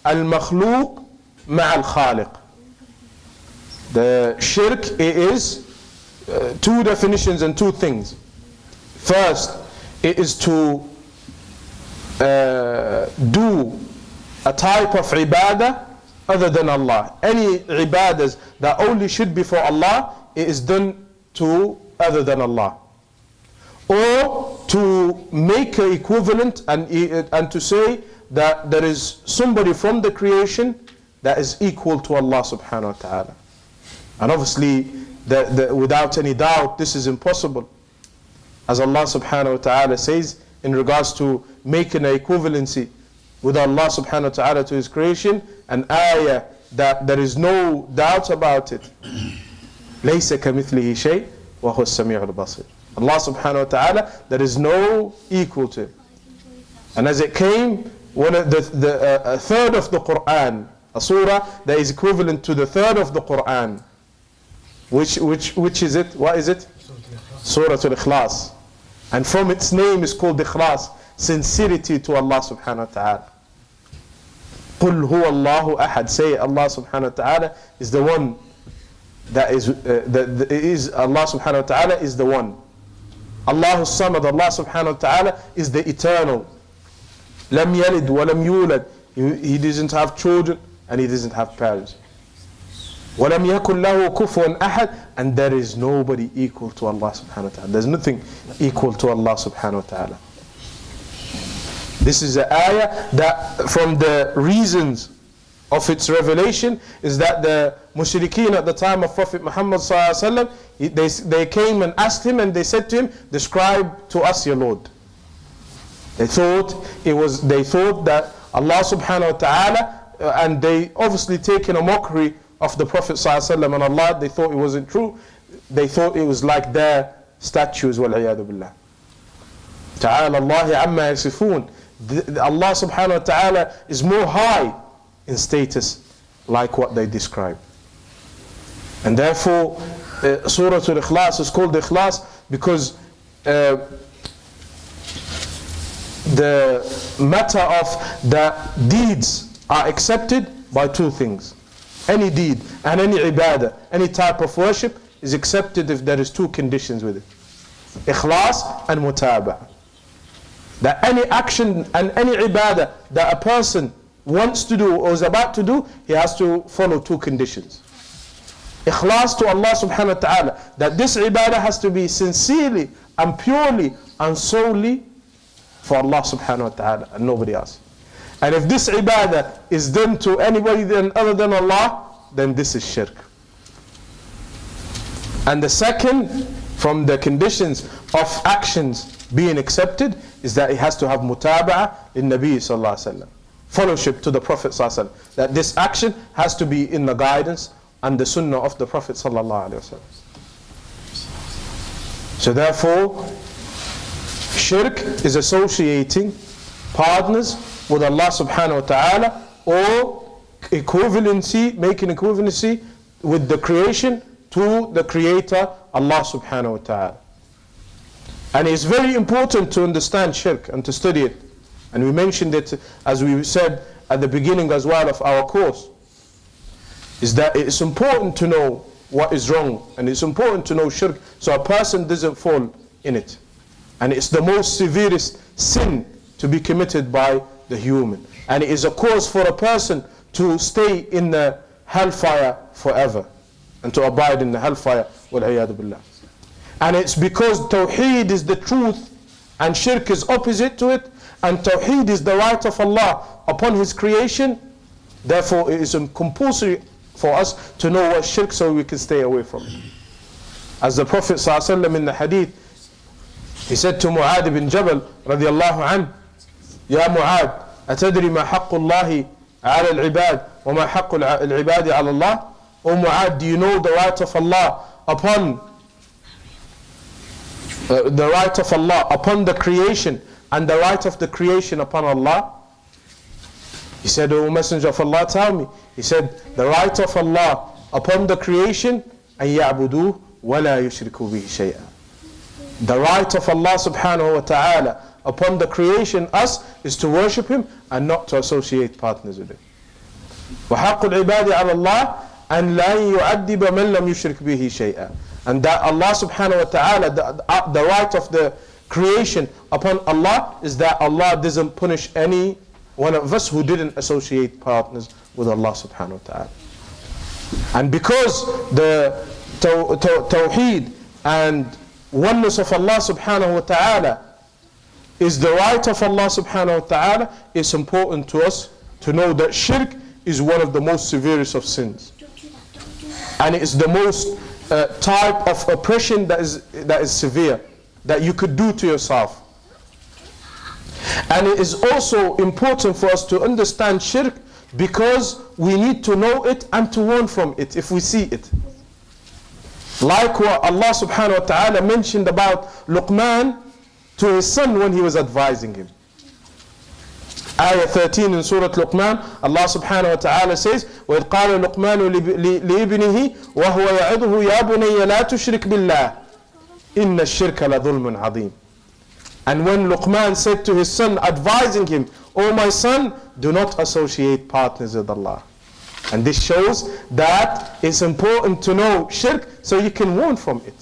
المخلوق مع الخالق. The shirk is two definitions and two things. First, it is to do a type of ibadah other than Allah. Any ibadas that only should be for Allah, it is done to other than Allah. Or to make an equivalent and to say that there is somebody from the creation that is equal to Allah subhanahu wa ta'ala. And obviously, without any doubt, this is impossible. As Allah subhanahu wa ta'ala says in regards to making an equivalency with Allah subhanahu wa ta'ala to His creation, an ayah that there is no doubt about it. لَيْسَ كَمِثْلِهِ شَيْءٍ وَهُوَ السَّمِيعُ الْبَصِيرُ. Allah subhanahu wa ta'ala, there is no equal to Him. And as it came, a third of the Quran, a surah that is equivalent to the third of the Quran, which is it? What is it? Surah Al-Ikhlas. And from its name is called Ikhlas, sincerity to Allah subhanahu wa ta'ala. قُلْ هُوَ اللَّهُ أَحَدٌ. Say Allah subhanahu wa ta'ala is the one that is, Allah subhanahu wa ta'ala is the one. Allahu Samad, Allah subhanahu wa ta'ala is the eternal. Lam yalid wa lam yulad. He doesn't have children and He doesn't have parents. وَلَمْ يَكُنْ لَهُ كُفُوًا أَحَدٌ. And there is nobody equal to Allah subhanahu wa ta'ala. There's nothing equal to Allah subhanahu wa ta'ala. This is an ayah that from the reasons of its revelation is that the mushrikeen at the time of Prophet Muhammad sallallahu alaihi wasallam, they came and asked him and they said to him, describe to us your Lord. They thought that Allah subhanahu wa ta'ala, and they obviously taken a mockery of the Prophet ﷺ and Allah. They thought it wasn't true. They thought it was like their statues. وَالْعِيَاذُ بِاللَّهِ. تَعَالَى اللَّهِ عَمَّا يَصِفُونَ. Allah subhanahu wa ta'ala is more high in status like what they describe. And therefore Surah Al-Ikhlas is called Ikhlas because the matter of the deeds are accepted by two things. Any deed and any ibadah, any type of worship is accepted if there is two conditions with it. Ikhlas and mutaba'ah. That any action and any ibadah that a person wants to do or is about to do, he has to follow two conditions. Ikhlas to Allah subhanahu wa ta'ala, that this ibadah has to be sincerely and purely and solely for Allah subhanahu wa ta'ala and nobody else. And if this ibadah is done to anybody other than Allah, then this is shirk. And the second from the conditions of actions being accepted is that it has to have mutaba'ah in Nabi sallallahu alaihi wasallam, fellowship to the Prophet sallallahu alaihi wasallam, that this action has to be in the guidance and the sunnah of the Prophet sallallahu alaihi wasallam. So therefore, Shirk is associating partners with Allah subhanahu wa ta'ala, or equivalency, making equivalency with the creation to the creator, Allah subhanahu wa ta'ala. And it's very important to understand shirk and to study it. And we mentioned it, as we said at the beginning as well of our course, is that it's important to know what is wrong, and it's important to know shirk so a person doesn't fall in it. And it's the most severest sin to be committed by the human, and it is a cause for a person to stay in the hellfire forever and to abide in the hellfire, wal-'iyadu billah. And it's because Tawheed is the truth and shirk is opposite to it, and Tawheed is the right of Allah upon His creation. Therefore it is compulsory for us to know what shirk, so we can stay away from it. As the Prophet ﷺ in the hadith, he said to Mu'adh ibn Jabal radiyallahu anhu, Ya Mu'adh, atadri ma haqqu Allahi ala al-ibad wa ma haqqu al-ibadi ala Allah? O Mu'adh, do you know the right of Allah upon the creation, and the right of the creation upon Allah? He said, O Messenger of Allah, tell me. He said, the right of Allah upon the creation, أن يعبدوه ولا يشركوا به شيئا. The right of Allah subhanahu wa ta'ala upon the creation, us, is to worship Him and not to associate partners with Him. وحق العباد على الله أن لا يعذب من لم يشرك به شيئا. And that Allah subhanahu wa ta'ala, the right of the creation upon Allah is that Allah doesn't punish any one of us who didn't associate partners with Allah subhanahu wa ta'ala. And because the Tawheed and oneness of Allah subhanahu wa ta'ala is the right of Allah subhanahu wa ta'ala, it's important to us to know that shirk is one of the most severest of sins. And it is the most type of oppression that is severe, that you could do to yourself. And it is also important for us to understand shirk, because we need to know it and to warn from it if we see it. Like what Allah subhanahu wa ta'ala mentioned about Luqman to his son when he was advising him. Ayah 13 in Surah Luqman, Allah subhanahu wa ta'ala says, وَإِذْ قَالَ لُقْمَانُ لِإِبْنِهِ وَهُوَ يَعِظُهُ يَا بُنَيَّ لَا تُشْرِكْ بِاللَّهِ إِنَّ الشِّرْكَ لَظُلْمٌ عَظِيمٌ. And when Luqman said to his son, advising him, O my son, do not associate partners with Allah. And this shows that it's important to know shirk so you can warn from it.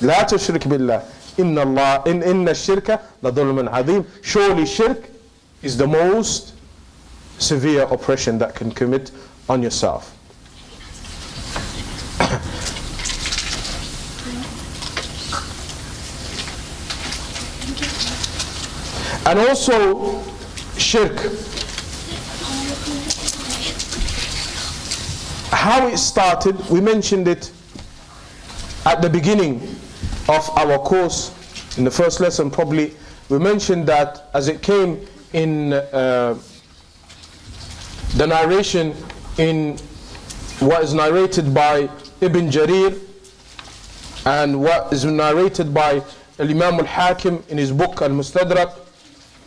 لا تشرك بالله إن الشرك لظلم عظيم. Surely shirk is the most severe oppression that can commit on yourself. And also shirk, how it started, we mentioned it at the beginning of our course in the first lesson probably. We mentioned that as it came in the narration in what is narrated by Ibn Jarir and what is narrated by Imam Al-Hakim in his book Al-Mustadrak,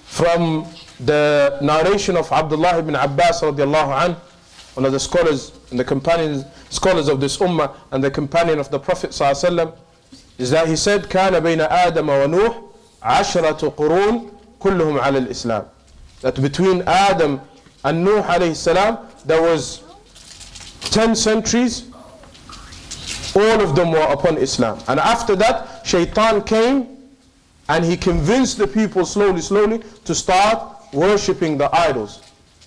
from the narration of Abdullah ibn Abbas radiallahu anhu, one of the scholars and the scholars of this ummah and the companion of the Prophet sallallahu alaihi wasallam, is that he said, كان بين آدم ونوح عشرة قرون كلهم على الإسلام. That between Adam and Nuh alayhi salam there was 10 centuries, all of them were upon Islam. And after that, Shaitan came and he convinced the people slowly to start worshipping the idols.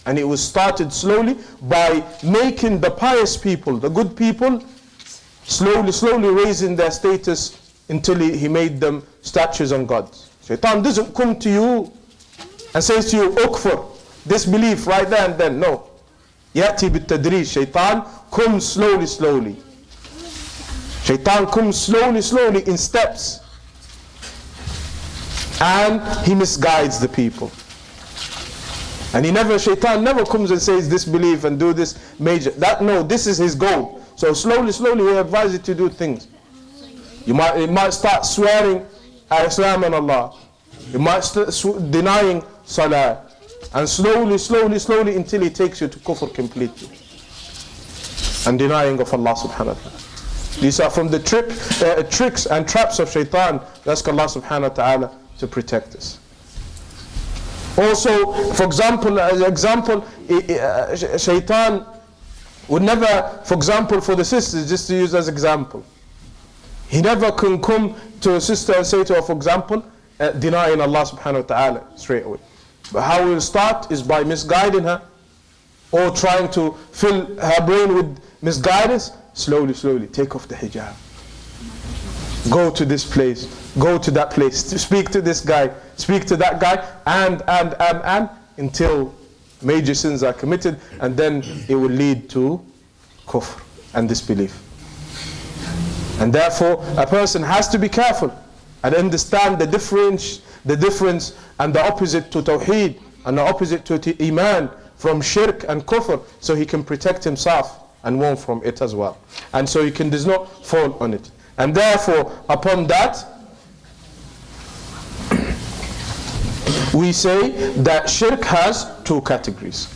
And it was started slowly by making the pious people, the good people, slowly raising their status until he made them statues and gods. Shaitan doesn't come to you and says to you, Ukfur, disbelief right there and then. No. Yati bit-tadrij. Shaitan comes slowly. Shaitan comes slowly in steps. And he misguides the people. And Shaitan never comes and says disbelief and do this major. This is his goal. So slowly he advises you to do things. It might start swearing at Islam and Allah. You might denying salah, and slowly until he takes you to kufr completely, and denying of Allah subhanahu wa ta'ala. These are from the tricks and traps of shaitan. We ask Allah subhanahu wa ta'ala to protect us. Also, for example, shaitan would never, for example, for the sisters, just to use as example, he never can come to a sister and say to her, for example, denying Allah subhanahu wa ta'ala straight away. But how we'll start is by misguiding her, or trying to fill her brain with misguidance. Slowly, take off the hijab. Go to this place, go to that place, speak to this guy, speak to that guy, and until major sins are committed, and then it will lead to kufr and disbelief. And therefore, a person has to be careful and understand the difference and the opposite to tawheed and the opposite to iman from shirk and kufr, so he can protect himself and one from it as well, and so he does not fall on it. And therefore, upon that, we say that shirk has two categories: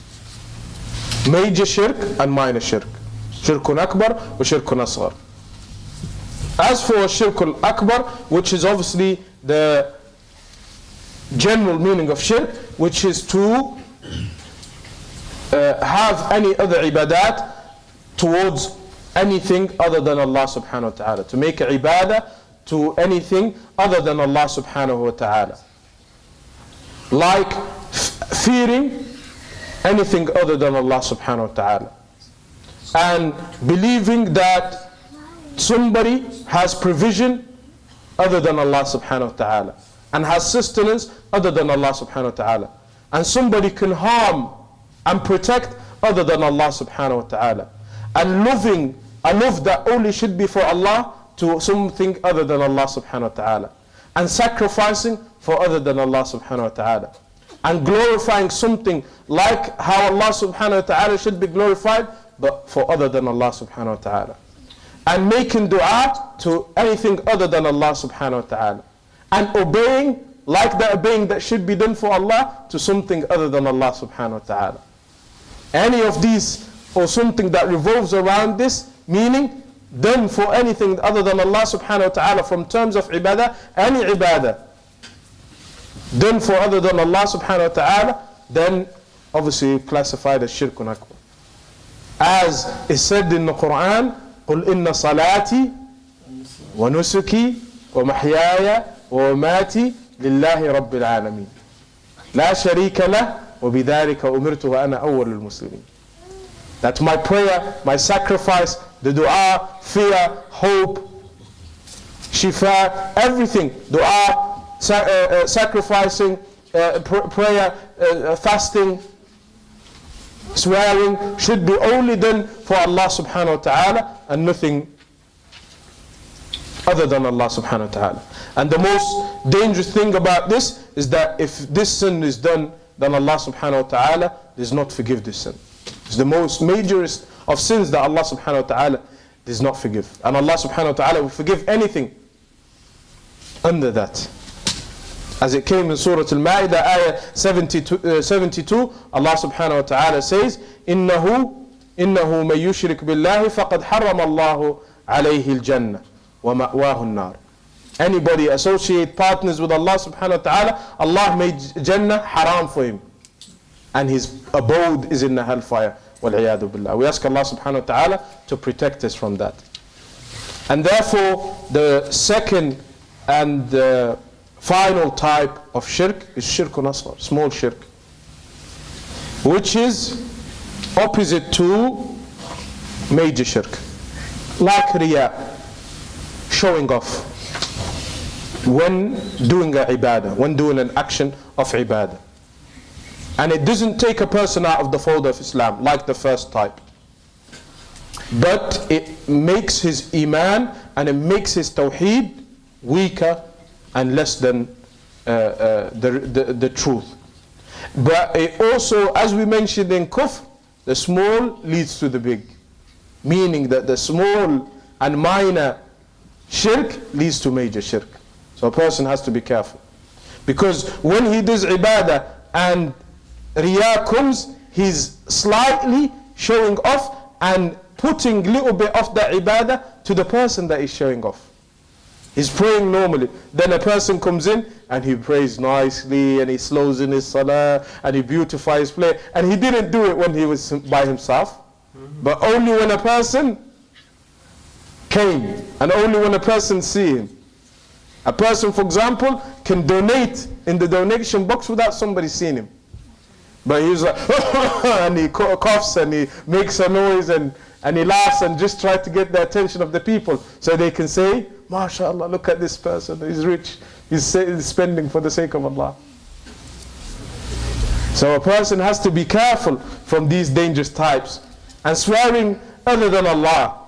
major shirk and minor shirk. Shirkun akbar or shirkun asghar. As for shirkul akbar, which is obviously the general meaning of shirk, which is to have any other ibadat towards anything other than Allah subhanahu wa ta'ala, to make a ibadah to anything other than Allah subhanahu wa ta'ala, like fearing anything other than Allah subhanahu wa ta'ala, and believing that somebody has provision other than Allah subhanahu wa ta'ala, and has sustenance other than Allah subhanahu wa ta'ala, and somebody can harm and protect other than Allah subhanahu wa ta'ala, and loving a love that only should be for Allah to something other than Allah subhanahu wa ta'ala, and sacrificing for other than Allah subhanahu wa ta'ala, and glorifying something like how Allah subhanahu wa ta'ala should be glorified, but for other than Allah subhanahu wa ta'ala, and making dua to anything other than Allah subhanahu wa ta'ala, and obeying like the obeying that should be done for Allah to something other than Allah subhanahu wa ta'ala. Any of these, or something that revolves around this, meaning done for anything other than Allah subhanahu wa ta'ala from terms of ibadah, any ibadah done for other than Allah subhanahu wa ta'ala, then obviously classified as shirkun akbar. As is said in the Quran, قُلْ إِنَّ صَلَاتِي وَنُسُكِي وَمَحْيَايَ وَمَمَاتِي لِلَّهِ رَبِّ الْعَالَمِينَ لَا شَرِيكَ لَهُ وَبِذَلِكَ أُمِرْتُ وَأَنَا أَوَّلُ الْمُسْلِمِينَ. That my prayer, my sacrifice, the dua, fear, hope, shifa, everything, dua, sacrificing, prayer, fasting, swearing, should be only done for Allah subhanahu wa ta'ala and nothing other than Allah subhanahu wa ta'ala. And the most dangerous thing about this is that if this sin is done, then Allah subhanahu wa ta'ala does not forgive this sin. It's the most majorest of sins that Allah subhanahu wa ta'ala does not forgive. And Allah subhanahu wa ta'ala will forgive anything under that. As it came in Surah Al-Ma'idah, ayah 72, Allah subhanahu wa ta'ala says, إِنَّهُ مَن يُشْرِكْ بِاللَّهِ فَقَدْ حَرَّمَ اللَّهُ عَلَيْهِ الْجَنَّةِ وَمَأْوَاهُ النَّارِ. Anybody associate partners with Allah subhanahu wa ta'ala, Allah made Jannah haram for him, and his abode is in the hellfire. وَالْعِيَاذُ بِاللَّهِ. We ask Allah subhanahu wa ta'ala to protect us from that. And therefore, the second and the final type of shirk is shirkun asghar, small shirk, which is opposite to major shirk, like riya, showing off when doing a ibadah, when doing an action of ibadah. And it doesn't take a person out of the fold of Islam like the first type, but it makes his iman and it makes his tawheed weaker and less than the truth. But it also, as we mentioned in kufr, the small leads to the big, meaning that the small and minor shirk leads to major shirk. So a person has to be careful. Because when he does ibadah and riyah comes, he's slightly showing off and putting a little bit of that ibadah to the person that is showing off. He's praying normally. Then a person comes in and he prays nicely and he slows in his salah and he beautifies his play. And he didn't do it when he was by himself. But only when a person came and only when a person see him. A person, for example, can donate in the donation box without somebody seeing him. But he's like, and he coughs and he makes a noise and he laughs and just try to get the attention of the people so they can say, MashaAllah, look at this person, he's rich, he's spending for the sake of Allah. So a person has to be careful from these dangerous types. And swearing other than Allah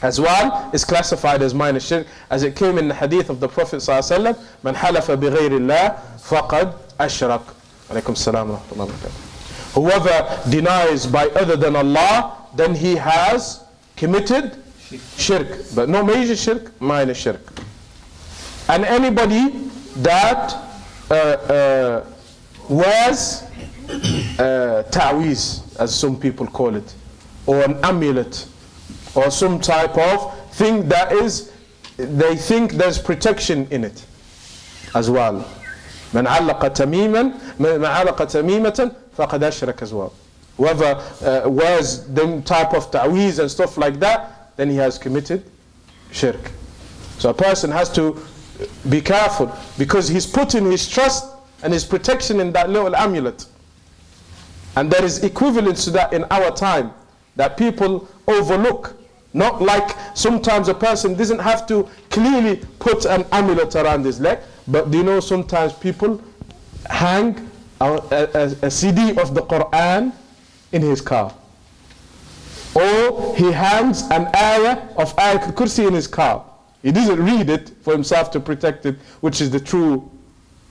as well is classified as minor shirk, as it came in the hadith of the Prophet ﷺ, Man halafa bi ghayri Allah faqad ashrak. Alaykum salam wa rahmatullahi wa barakatuh. Whoever denies by other than Allah, then he has committed shirk. But no major shirk, minor shirk. And anybody that wears ta'weez, as some people call it, or an amulet, or some type of thing that is, they think there's protection in it as well. من علق تميمة فقد أشرك as well. Whoever wears them type of ta'weez and stuff like that, then he has committed shirk. So a person has to be careful because he's putting his trust and his protection in that little amulet. And there is equivalence to that in our time that people overlook. Not like sometimes a person doesn't have to clearly put an amulet around his leg, but do you know sometimes people hang a CD of the Quran in his car. Or he hangs an ayah of Ayatul Kursi in his car. He doesn't read it for himself to protect it, which is the true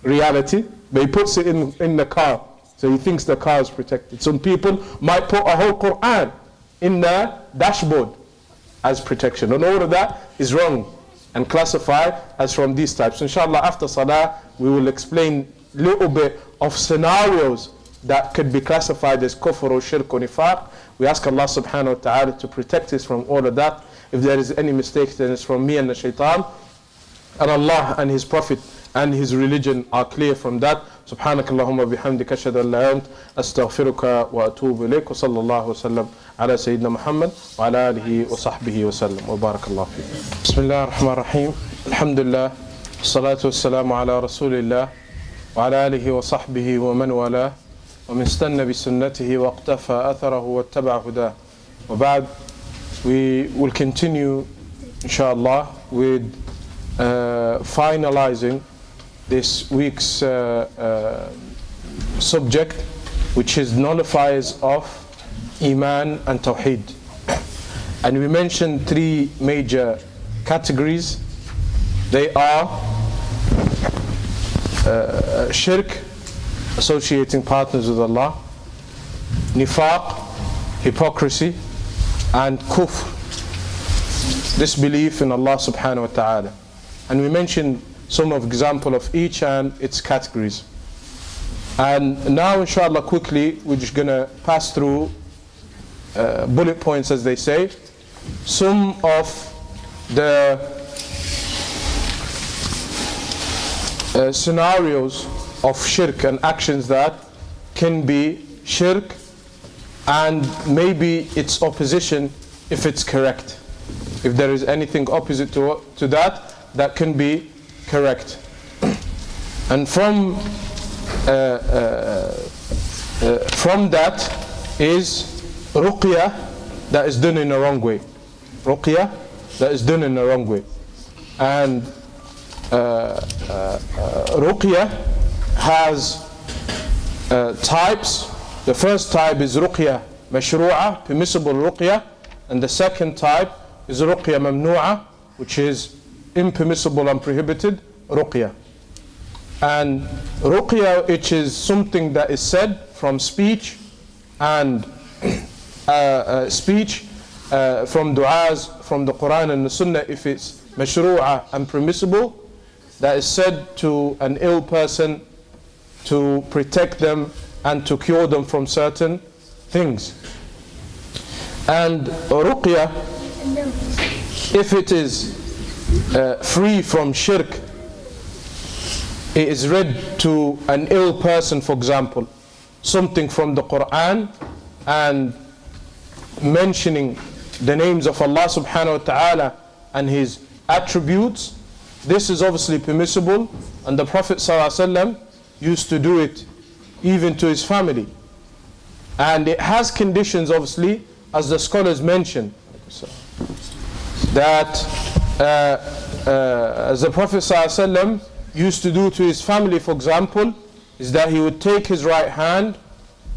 reality, but he puts it in the car, so he thinks the car is protected. Some people might put a whole Quran in the dashboard as protection, and all of that is wrong and classified as from these types. Inshallah, after Salah, we will explain a little bit of scenarios that could be classified as kufr or shirk or nifaq. We ask Allah subhanahu wa ta'ala to protect us from all of that. If there is any mistake, then it's from me and the shaitan. And Allah and His Prophet and His religion are clear from that. سبحانك اللهم وبحمدك أشهد أن لا إله إلا أنت أستغفرك وأتوب إليك وصلى الله وسلم على سيدنا محمد وعلى آله وصحبه وسلم وبارك الله فيك. بسم الله الرحمن الرحيم. الحمد لله والصلاة والسلام على رسول الله وعلى آله وصحبه ومن والاه ومن استنى بسنته واقتفى أثره واتبع هداه. وبعد, we will continue inshallah with finalizing this week's subject, which is nullifiers of Imaan and Tawheed. And we mentioned three major categories. They are shirk, associating partners with Allah, nifaq, hypocrisy, and kufr, disbelief in Allah subhanahu wa ta'ala. And we mentioned some of example of each and its categories. And now inshallah quickly we're just going to pass through bullet points, as they say, some of the scenarios of shirk and actions that can be shirk, and maybe its opposition if it's correct. If there is anything opposite to that can be correct. And from that is ruqya that is done in the wrong way. Ruqya that is done in the wrong way. And ruqya has types. The first type is ruqya mashru'a, permissible ruqya, and the second type is ruqya mamnu'a, which is impermissible and prohibited ruqya. And ruqya, which is something that is said from speech and from du'as from the Quran and the Sunnah, if it's mashru'a and permissible, that is said to an ill person to protect them and to cure them from certain things. And ruqya, if it is free from shirk, it is read to an ill person, for example, something from the Quran and mentioning the names of Allah subhanahu wa ta'ala and His attributes. This is obviously permissible, and the Prophet ﷺ used to do it even to his family. And it has conditions, obviously, as the scholars mention, that as the Prophet ﷺ used to do to his family, for example, is that he would take his right hand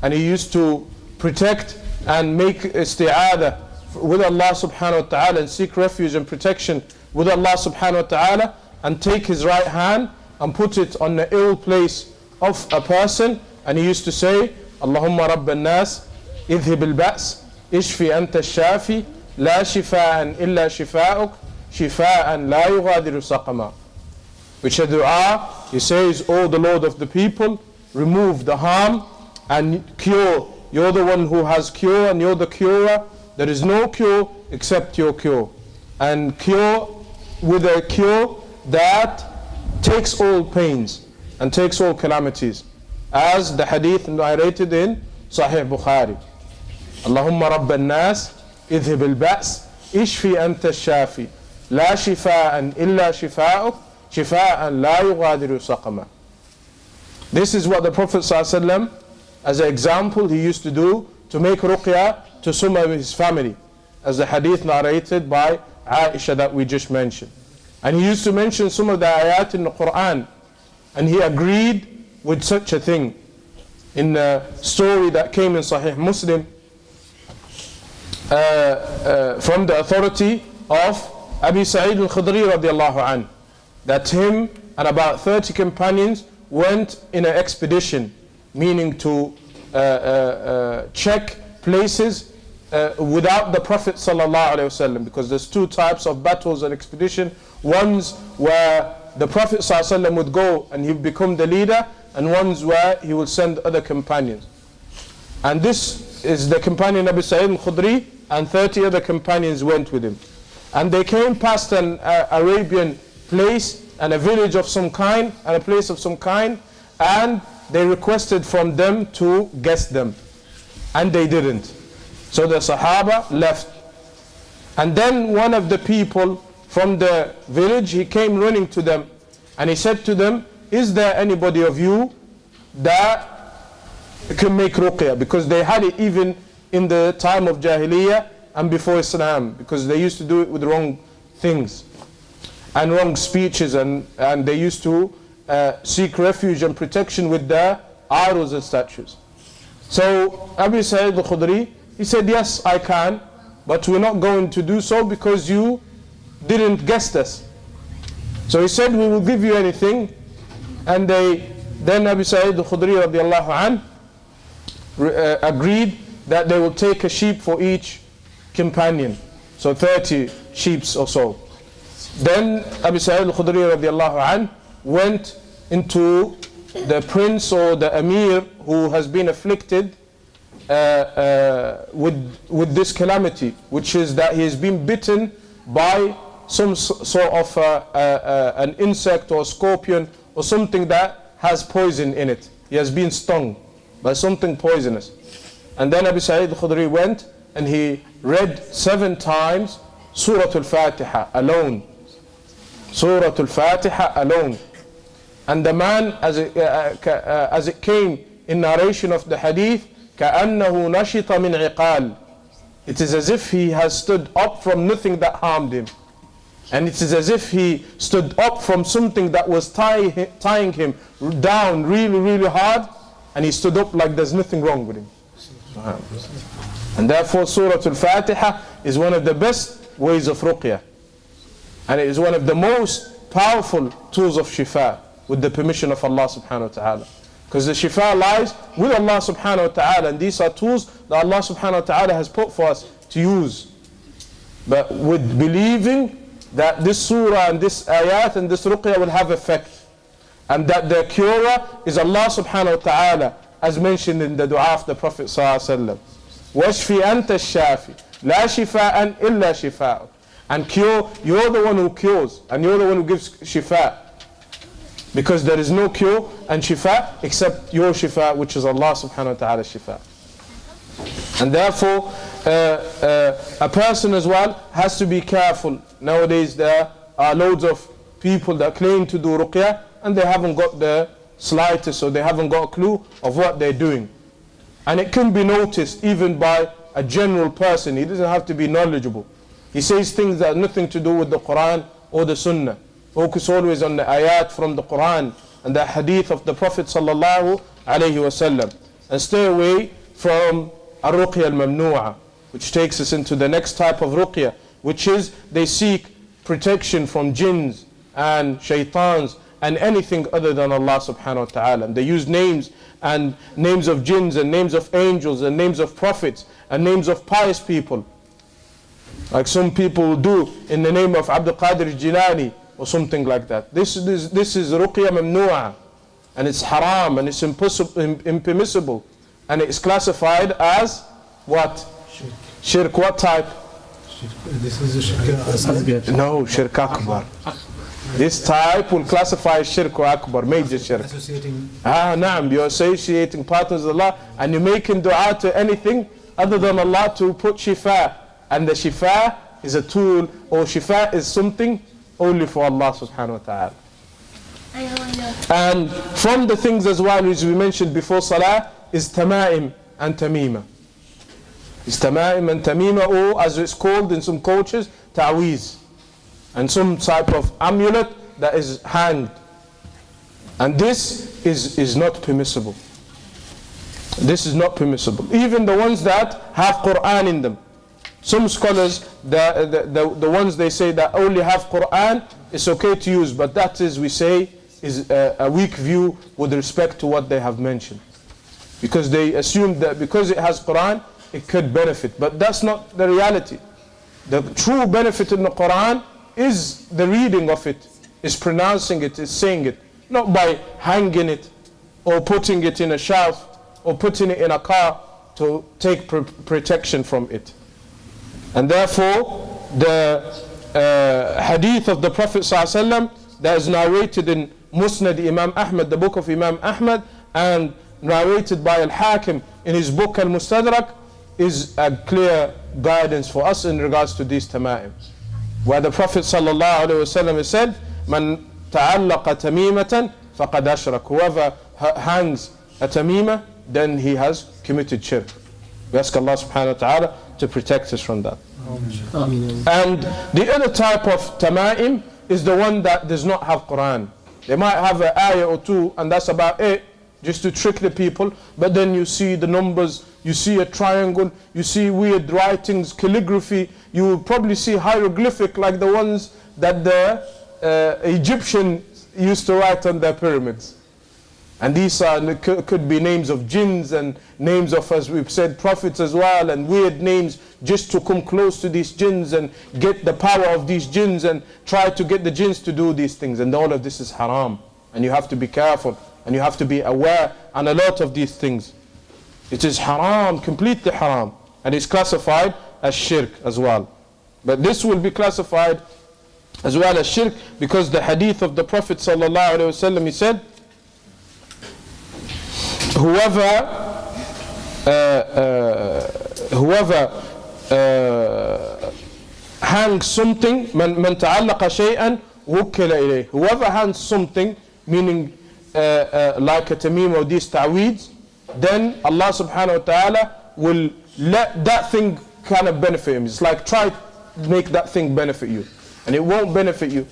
and he used to protect and make isti'adah with Allah subhanahu wa ta'ala and seek refuge and protection with Allah subhanahu wa ta'ala, and take his right hand and put it on the ill place of a person, and he used to say, Allahumma rabban nas idhib al-ba's ishfi anta shafi la shifa'an illa shifa'uk shifa'an la yughadiru saqama. Which a dua, he says, O the Lord of the people, remove the harm and cure. You're the one who has cure and you're the curer. There is no cure except your cure. And cure with a cure that takes all pains and takes all calamities. As the hadith narrated in Sahih Bukhari. Allahumma rabban nas idhib al-ba's ishfi anta shafi la shifa'an illa shifa'uk shifa'an la yughadiru saqama. This is what the Prophet ﷺ, as an example, he used to do to make ruqya to some of his family, as the hadith narrated by Aisha that we just mentioned. And he used to mention some of the ayat in the Quran, and he agreed with such a thing. In the story that came in Sahih Muslim from the authority of Abi Sa'id al-Khudri radiallahu anh, that him and about 30 companions went in an expedition, meaning to check places without the Prophet sallallahu alaihi wasallam, because there's two types of battles and expedition. Ones where the Prophet sallallahu alaihi wasallam would go and he would become the leader, and ones where he would send other companions. And this is the companion Abu Sa'id al-Khudri, and 30 other companions went with him. And they came past an Arabian place and a village of some kind and a place of some kind, and they requested from them to guest them, and they didn't. So the Sahaba left. And then one of the people from the village, he came running to them and he said to them, is there anybody of you that can make ruqya? Because they had it even in the time of Jahiliyyah and before Islam, because they used to do it with wrong things and wrong speeches, and they used to seek refuge and protection with their idols and statues. So Abu Sa'id al-Khudri, he said, yes, I can, but we're not going to do so because you didn't guest us. So he said, we will give you anything. And then Abu Sa'id al-Khudri radiallahu anh agreed that they will take a sheep for each companion. So 30 sheep or so. Then Abu Sa'id al-Khudri radiallahu anh went into the prince or the emir who has been afflicted with this calamity, which is that he has been bitten by some sort of an insect or scorpion or something that has poison in it. He has been stung by something poisonous. And then Abu Sa'id al-Khudri went and he read 7 times Surah Al-Fatiha alone. Surah Al-Fatiha alone. And the man, as it came in narration of the hadith, كَأَنَّهُ نَشِطَ مِنْ عِقَالٍ. It is as if he has stood up from nothing that harmed him. And it is as if he stood up from something that was tying him down really, really hard, and he stood up like there's nothing wrong with him. And therefore Surah Al-Fatiha is one of the best ways of ruqya. And it is one of the most powerful tools of shifa, with the permission of Allah subhanahu wa ta'ala. Because the shifa lies with Allah subhanahu wa ta'ala, and these are tools that Allah subhanahu wa ta'ala has put for us to use. But with believing that this surah and this ayat and this ruqya will have effect, and that the curer is Allah subhanahu wa ta'ala, as mentioned in the dua of the Prophet sallallahu alaihi wasallam. وَاشْفِ أَنْتَ الشَّافِ لَا شِفَاءً إِلَّا شِفَاءٌ. And cure, you're the one who cures, and you're the one who gives shifa. Because there is no cure and shifa except your shifa, which is Allah subhanahu wa ta'ala shifa. And therefore, a person as well has to be careful. Nowadays there are loads of people that claim to do ruqya, and they haven't got the slightest, or they haven't got a clue of what they're doing. And it can be noticed even by a general person. He doesn't have to be knowledgeable. He says things that have nothing to do with the Quran or the Sunnah. Focus always on the ayat from the Quran and the hadith of the Prophet sallallahu alayhi wasallam, and stay away from ar-ruqya al-mamnu'a, which takes us into the next type of ruqya, which is they seek protection from jinns and shaitans and anything other than Allah subhanahu wa ta'ala. And they use names, and names of jinns and names of angels and names of prophets and names of pious people, like some people do in the name of Abdul Qadir Jilani or something like that. This is ruqya mamnu'a, and it's haram, and it's impermissible, and it's classified as what? Shirk. What type? This is a shirk. No, shirk akbar. This type will classify as shirk akbar, major shirk. Associating. Naam, you're associating partners with Allah, and you're making dua to anything other than Allah to put shifa. And the shifa is a tool, or shifa is something only for Allah subhanahu wa ta'ala. And from the things as well, which we mentioned before salah, is tama'im and tamima. Is tama'im and tamima, or as it's called in some cultures, ta'weez. And some type of amulet that is hanged. And this is not permissible. This is not permissible. Even the ones that have Quran in them. Some scholars, the ones they say that only have Quran, it's okay to use, but that is, we say, is a weak view with respect to what they have mentioned. Because they assume that because it has Quran, it could benefit. But that's not the reality. The true benefit in the Quran is the reading of it, is pronouncing it, is saying it. Not by hanging it, or putting it in a shelf, or putting it in a car to take protection from it. And therefore, the hadith of the Prophet ﷺ that is narrated in Musnad Imam Ahmad, the book of Imam Ahmad, and narrated by Al-Hakim in his book Al-Mustadrak, is a clear guidance for us in regards to these tama'im. Where the Prophet ﷺ said, Man ta'allaqa tamimatan faqad ashrak. Whoever hangs a tamima, then he has committed shirk. We ask Allah subhanahu wa ta'ala to protect us from that. And the other type of tama'im is the one that does not have Quran. They might have an ayah or two, and that's about it, just to trick the people. But then you see the numbers, you see a triangle, you see weird writings, calligraphy. You will probably see hieroglyphic like the ones that the Egyptians used to write on their pyramids. And these could be names of jinns and names of, as we've said, prophets as well, and weird names just to come close to these jinns and get the power of these jinns and try to get the jinns to do these things. And all of this is haram. And you have to be careful, and you have to be aware on a lot of these things. It is haram, completely haram. And it's classified as shirk as well. But this will be classified as well as shirk because the hadith of the Prophet ﷺ, he said, whoever hangs something, man ta'allaqa shay'an wukkila ilayh. Whoever hangs something, meaning like a tamim or these ta'weeds, then Allah subhanahu wa ta'ala will let that thing kind of benefit him. It's like try to make that thing benefit you, and it won't benefit you.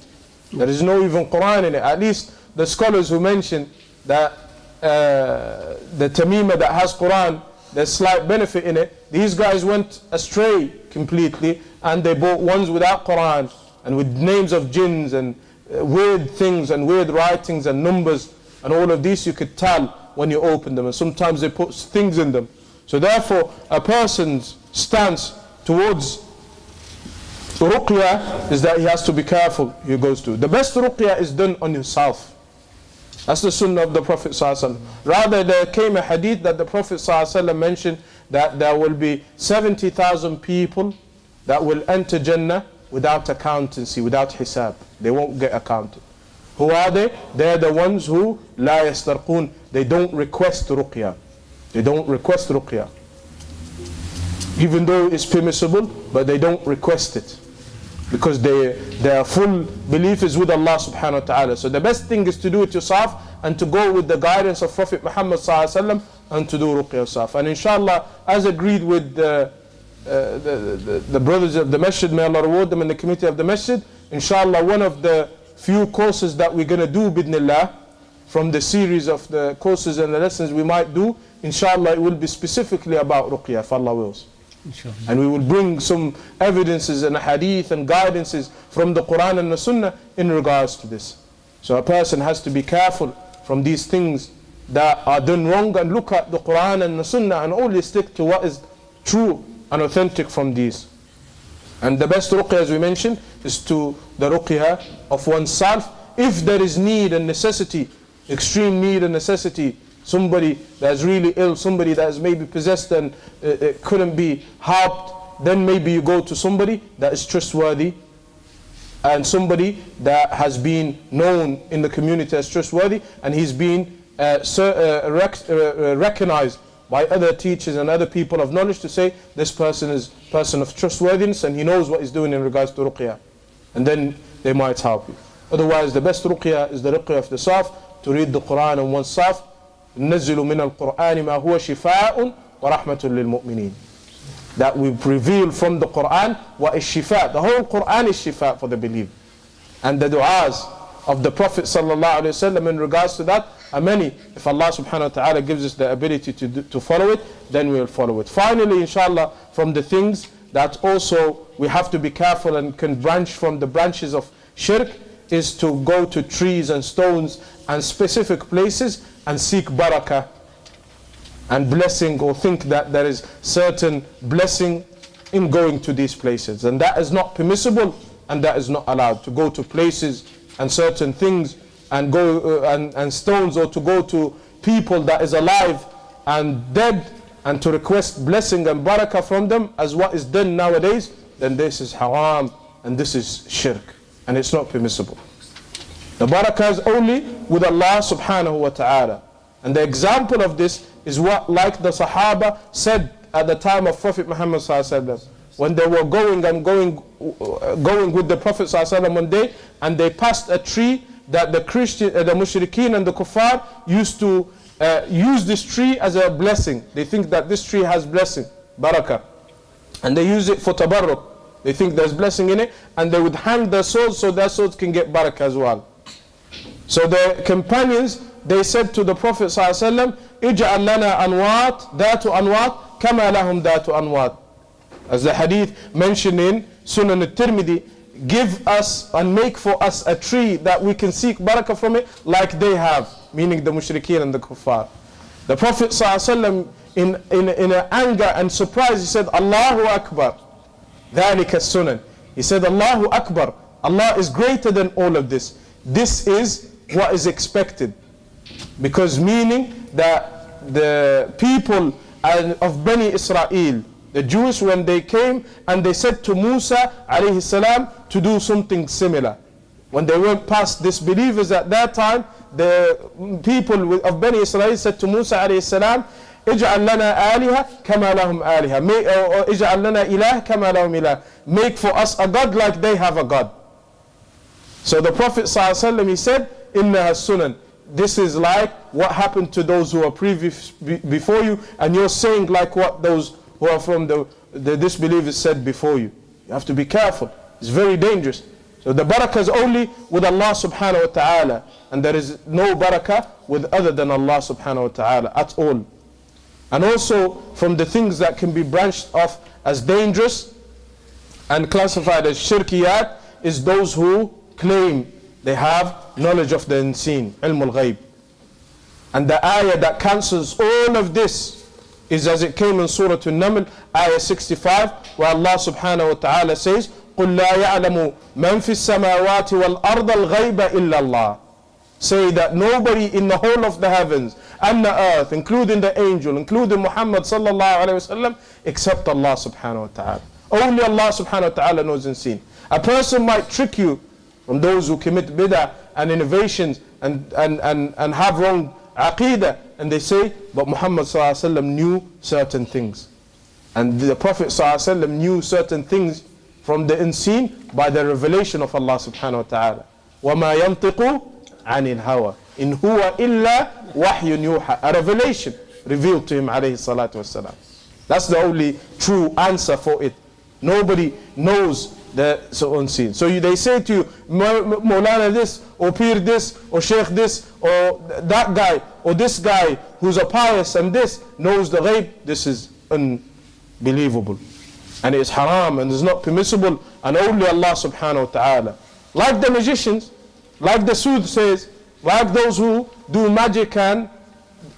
There is no even Quran in it. At least the scholars who mention that the tamima that has Quran, there's slight benefit in it. These guys went astray completely, and they bought ones without Quran and with names of jinns and weird things and weird writings and numbers, and all of these you could tell when you open them, and sometimes they put things in them. So therefore, a person's stance towards ruqya is that he has to be careful he goes to. The best ruqya is done on himself. That's the sunnah of the Prophet ﷺ. Rather, there came a hadith that the Prophet ﷺ mentioned that there will be 70,000 people that will enter Jannah without accountancy, without hisab. They won't get accounted. Who are they? They're the ones who la yastarqun. They don't request ruqya. They don't request ruqya. Even though it's permissible, but they don't request it. Because their full belief is with Allah subhanahu wa ta'ala. So the best thing is to do it yourself and to go with the guidance of Prophet Muhammad sallallahu alaihi wasallam and to do ruqya yourself. And inshallah, as agreed with the brothers of the masjid, may Allah reward them, and the committee of the masjid, inshallah, one of the few courses that we're going to do bidnillah from the series of the courses and the lessons we might do, inshallah, it will be specifically about ruqya, if Allah wills. And we will bring some evidences and hadith and guidances from the Quran and the Sunnah in regards to this. So a person has to be careful from these things that are done wrong and look at the Quran and the Sunnah and only stick to what is true and authentic from these. And the best ruqya, as we mentioned, is to the ruqya of oneself. If there is need and necessity, extreme need and necessity, somebody that's really ill, somebody that is maybe possessed and couldn't be helped, then maybe you go to somebody that is trustworthy and somebody that has been known in the community as trustworthy, and he's been recognized by other teachers and other people of knowledge to say this person is a person of trustworthiness and he knows what he's doing in regards to ruqya, and then they might help you. Otherwise, the best ruqya is the ruqya of the self, to read the Quran on oneself. نزل من القرآن ما هو شفاء ورحمة للمؤمنين. That we reveal from the Quran what is shifa. The whole Quran is shifa for the believer. And the du'as of the Prophet sallallahu alaihi wasallam in regards to that are many. If Allah subhanahu wa ta'ala gives us the ability to follow it, then we will follow it. Finally, inshallah, from the things that also we have to be careful and can branch from the branches of shirk is to go to trees and stones and specific places and seek barakah and blessing, or think that there is certain blessing in going to these places. And that is not permissible and that is not allowed, to go to places and certain things and go and stones, or to go to people that is alive and dead and to request blessing and barakah from them, as what is done nowadays, then this is haram and this is shirk and it's not permissible. The barakah is only with Allah subhanahu wa ta'ala. And the example of this is what, like the Sahaba said at the time of Prophet Muhammad sallallahu alaihi wasallam, when they were going with the Prophet sallallahu alaihi wasallam one day, and they passed a tree that the mushrikeen and the kuffar used to use this tree as a blessing. They think that this tree has blessing, barakah, and they use it for tabarruk. They think there's blessing in it, and they would hang their swords so their swords can get barakah as well. So the companions, they said to the Prophet ﷺ, اجعل لنا أنوات ذات أنوات كما لهم ذات أنوات. As the hadith mentioned in Sunan al-Tirmidhi, give us and make for us a tree that we can seek barakah from it like they have, meaning the mushrikeen and the kuffar. The Prophet ﷺ, in anger and surprise, he said, Allahu Akbar, ذلك السنن. He said, Allahu Akbar, Allah is greater than all of this. This is what is expected. Because meaning that the people of Bani Israel, the Jews, when they came and they said to Musa alayhi salam to do something similar. When they went past disbelievers at that time, the people of Bani Israel said to Musa alayhi salam, اجعل لنا آلهة كما لهم آلهة, اجعل لنا إله كما لهم إله. Make for us a God like they have a God. So the Prophet ﷺ, he said, إنها السنن. This is like what happened to those who are before you, and you're saying like what those who are from the disbelievers said before you. You have to be careful. It's very dangerous. So the barakah is only with Allah subhanahu wa ta'ala, and there is no barakah with other than Allah subhanahu wa ta'ala at all. And also from the things that can be branched off as dangerous and classified as shirkiyat is those who claim they have knowledge of the unseen, ilm al-ghayb. And the ayah that cancels all of this is as it came in Surah An-Naml, ayah 65, where Allah subhanahu wa ta'ala says, قُلْ لَا يَعْلَمُ مَنْ فِي السَّمَاوَاتِ وَالْأَرْضَ الْغَيْبَ إِلَّا اللَّهِ. Say that nobody in the whole of the heavens and the earth, including the angel, including Muhammad sallallahu alayhi wasallam, except Allah subhanahu wa ta'ala. Only Allah subhanahu wa ta'ala knows unseen. A person might trick you from those who commit bid'ah and innovations and have wrong aqeeda, and they say, but Muhammad sallallahu alayhi wasallam knew certain things. And the Prophet ﷺ knew certain things from the unseen by the revelation of Allah subhanahu wa ta'ala. وَمَا يَنْطِقُ عَنِ الْهَوَىٰ إِنْ هُوَ إِلَّا وَحْيٌ يُوحَىٰ. A revelation revealed to him alayhi salatu wasalam. That's the only true answer for it. Nobody knows the unseen. So they say to you, Maulana this, or Pir this, or Sheikh this, or that guy, or this guy who's a pious and this knows the ghaib. This is unbelievable. And it is haram and is not permissible, and only Allah subhanahu wa ta'ala. Like the magicians, like the soothsayers, like those who do magic and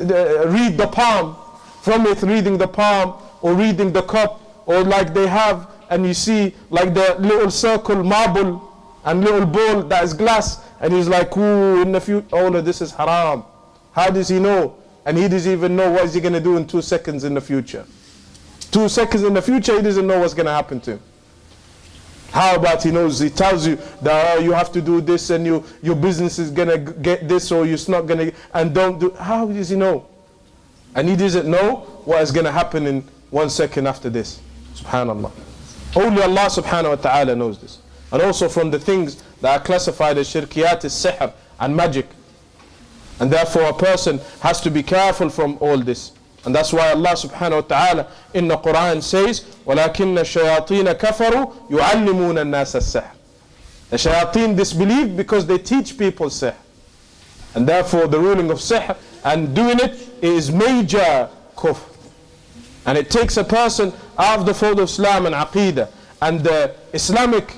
read the palm, from it reading the palm, or reading the cup, or like they have, and you see like the little circle marble and little ball that is glass, and he's like, ooh, in the future, all of this is haram. How does he know? And he doesn't even know what is he going to do in 2 seconds in the future. 2 seconds in the future, he doesn't know what's going to happen to him. How about he knows, he tells you that you have to do this, and your business is going to get this, or it's not going to, and don't do. How does he know? And he doesn't know what is going to happen in 1 second after this. Subhanallah. Only Allah subhanahu wa ta'ala knows this. And also from the things that are classified as shirkiyat is sihr and magic. And therefore a person has to be careful from all this. And that's why Allah subhanahu wa ta'ala in the Quran says, وَلَكِنَّ الشَّيَاطِينَ كَفَرُوا يُعَلِّمُونَ النَّاسَ السِّحْرَ. The shayateen disbelieve because they teach people sihr. And therefore the ruling of sihr and doing it is major kufr. And it takes a person out of the fold of Islam and Aqeeda. And the Islamic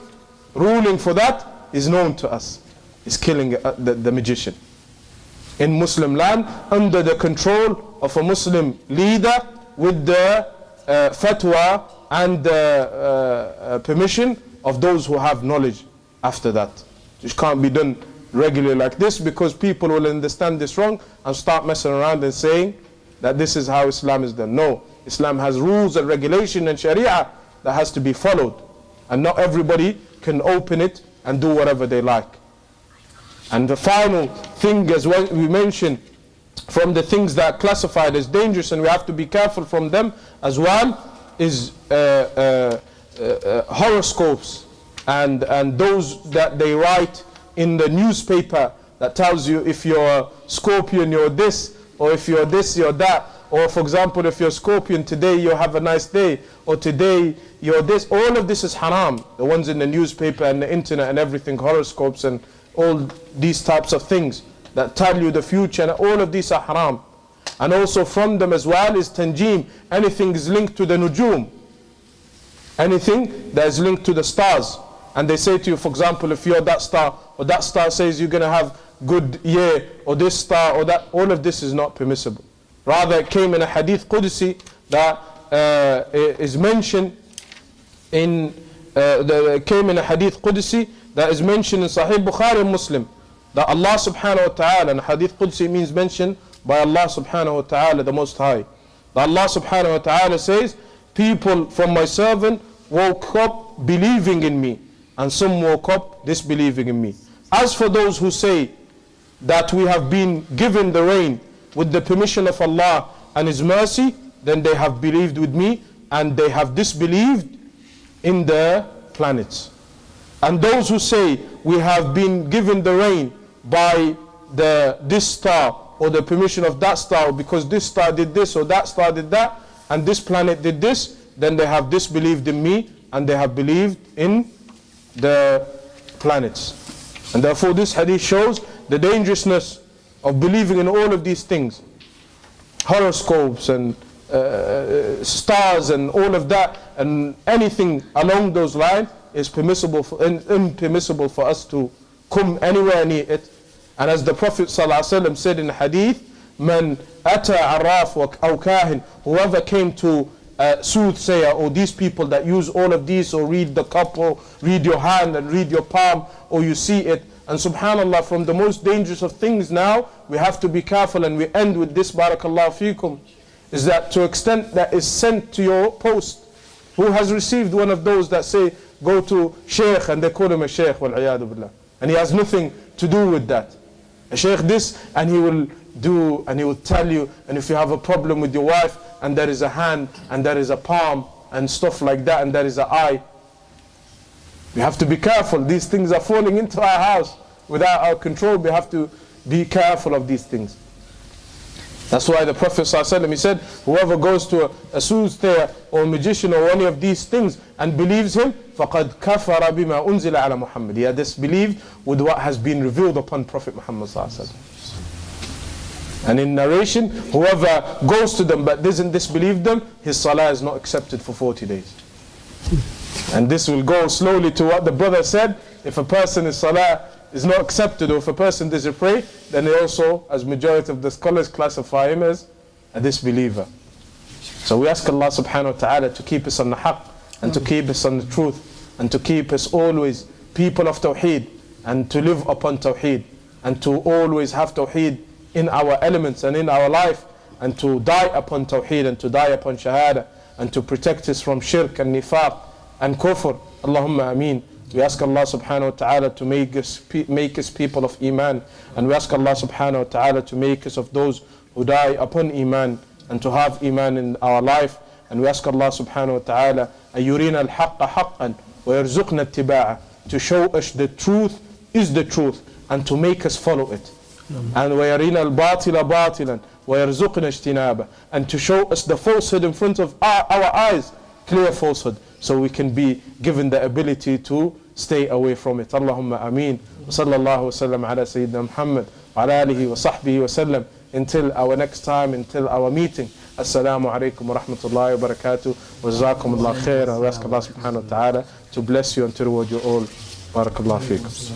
ruling for that is known to us. Is killing the magician. In Muslim land, under the control of a Muslim leader, with the fatwa and the permission of those who have knowledge after that. It can't be done regularly like this, because people will understand this wrong and start messing around and saying that this is how Islam is done. No, Islam has rules and regulation and Sharia that has to be followed. And not everybody can open it and do whatever they like. And the final thing, as we mentioned, from the things that are classified as dangerous and we have to be careful from them as well, is horoscopes and those that they write in the newspaper that tells you if you're a Scorpion you're this, or if you're this you're that, or for example if you're Scorpion today you'll have a nice day, or today you're this. All of this is haram. The ones in the newspaper and the internet and everything, horoscopes and all these types of things that tell you the future, and all of these are haram. And also from them as well is tanjim. Anything is linked to the nujum, anything that is linked to the stars. And they say to you, for example, if you're that star, or that star says you're going to have good year, or this star or that, all of this is not permissible. Rather, it came in a hadith Qudsi that is mentioned in came in a hadith Qudsi that is mentioned in Sahih Bukhari and Muslim, that Allah subhanahu wa ta'ala, and hadith Qudsi means mentioned by Allah subhanahu wa ta'ala, the Most High, that Allah subhanahu wa ta'ala says, people from my servant woke up believing in me, and some woke up disbelieving in me. As for those who say that we have been given the rain with the permission of Allah and His mercy, then they have believed with me, and they have disbelieved in the planets. And those who say we have been given the rain by this star, or the permission of that star, because this star did this, or that star did that, and this planet did this, then they have disbelieved in me, and they have believed in the planets. And therefore this hadith shows the dangerousness of believing in all of these things. Horoscopes and stars and all of that, and anything along those lines is permissible impermissible for us to come anywhere near it. And as the Prophet ﷺ said in hadith, Man ata arraf aw kahin, whoever came to soothsayer, or these people that use all of these, or read the cup, or read your hand and read your palm, or you see it. And subhanallah, from the most dangerous of things now, we have to be careful, and we end with this, barakallahu feekum, is that to extent that is sent to your post. Who has received one of those that say, go to Shaykh, and they call him a Shaykh, wal-'iyadu billah, and he has nothing to do with that. A Shaykh this, and he will do, and he will tell you, and if you have a problem with your wife, and there is a hand, and there is a palm, and stuff like that, and there is an eye. We have to be careful. These things are falling into our house without our control. We have to be careful of these things. That's why the Prophet ﷺ, he said, whoever goes to a soothsayer or a magician or any of these things and believes him, فَقَدْ كَفَرَ بِمَا أُنزِلَ عَلَى مُحَمَّدٍ. He has disbelieved with what has been revealed upon Prophet Muhammad ﷺ. And in narration, whoever goes to them but doesn't disbelieve them, his salah is not accepted for 40 days. And this will go slowly to what the brother said. If a person's salah is not accepted, or if a person doesn't pray, then they also, as majority of the scholars, classify him as a disbeliever. So we ask Allah subhanahu wa ta'ala to keep us on the haqq, and to keep us on the truth, and to keep us always people of tawheed, and to live upon tawheed, and to always have tawheed in our elements and in our life, and to die upon tawheed, and to die upon shahada, and to protect us from shirk and nifaq and kufr. Allahumma ameen. We ask Allah subhanahu wa ta'ala to make us people of Imaan, and we ask Allah subhanahu wa ta'ala to make us of those who die upon Imaan, and to have Imaan in our life. And we ask Allah subhanahu wa ta'ala أن يرينا الحق حقا ويرزقنا اتباعه, to show us the truth is the truth, and to make us follow it. And ويرينا الباطل باطلا ويرزقنا اجتنابه, and to show us the falsehood in front of our eyes, clear falsehood, so we can be given the ability to stay away from it. Allahumma ameen. Sallallahu wasallam ala Sayyidina Muhammad wa ala alihi wa sahbihi wa sallam. Until our next time, until our meeting. Assalamu alaikum wa rahmatullahi wa barakatuh. Wa jazakumullah khair. We ask Allah subhanahu wa ta'ala to bless you and to reward you all. Barakallahu feekum.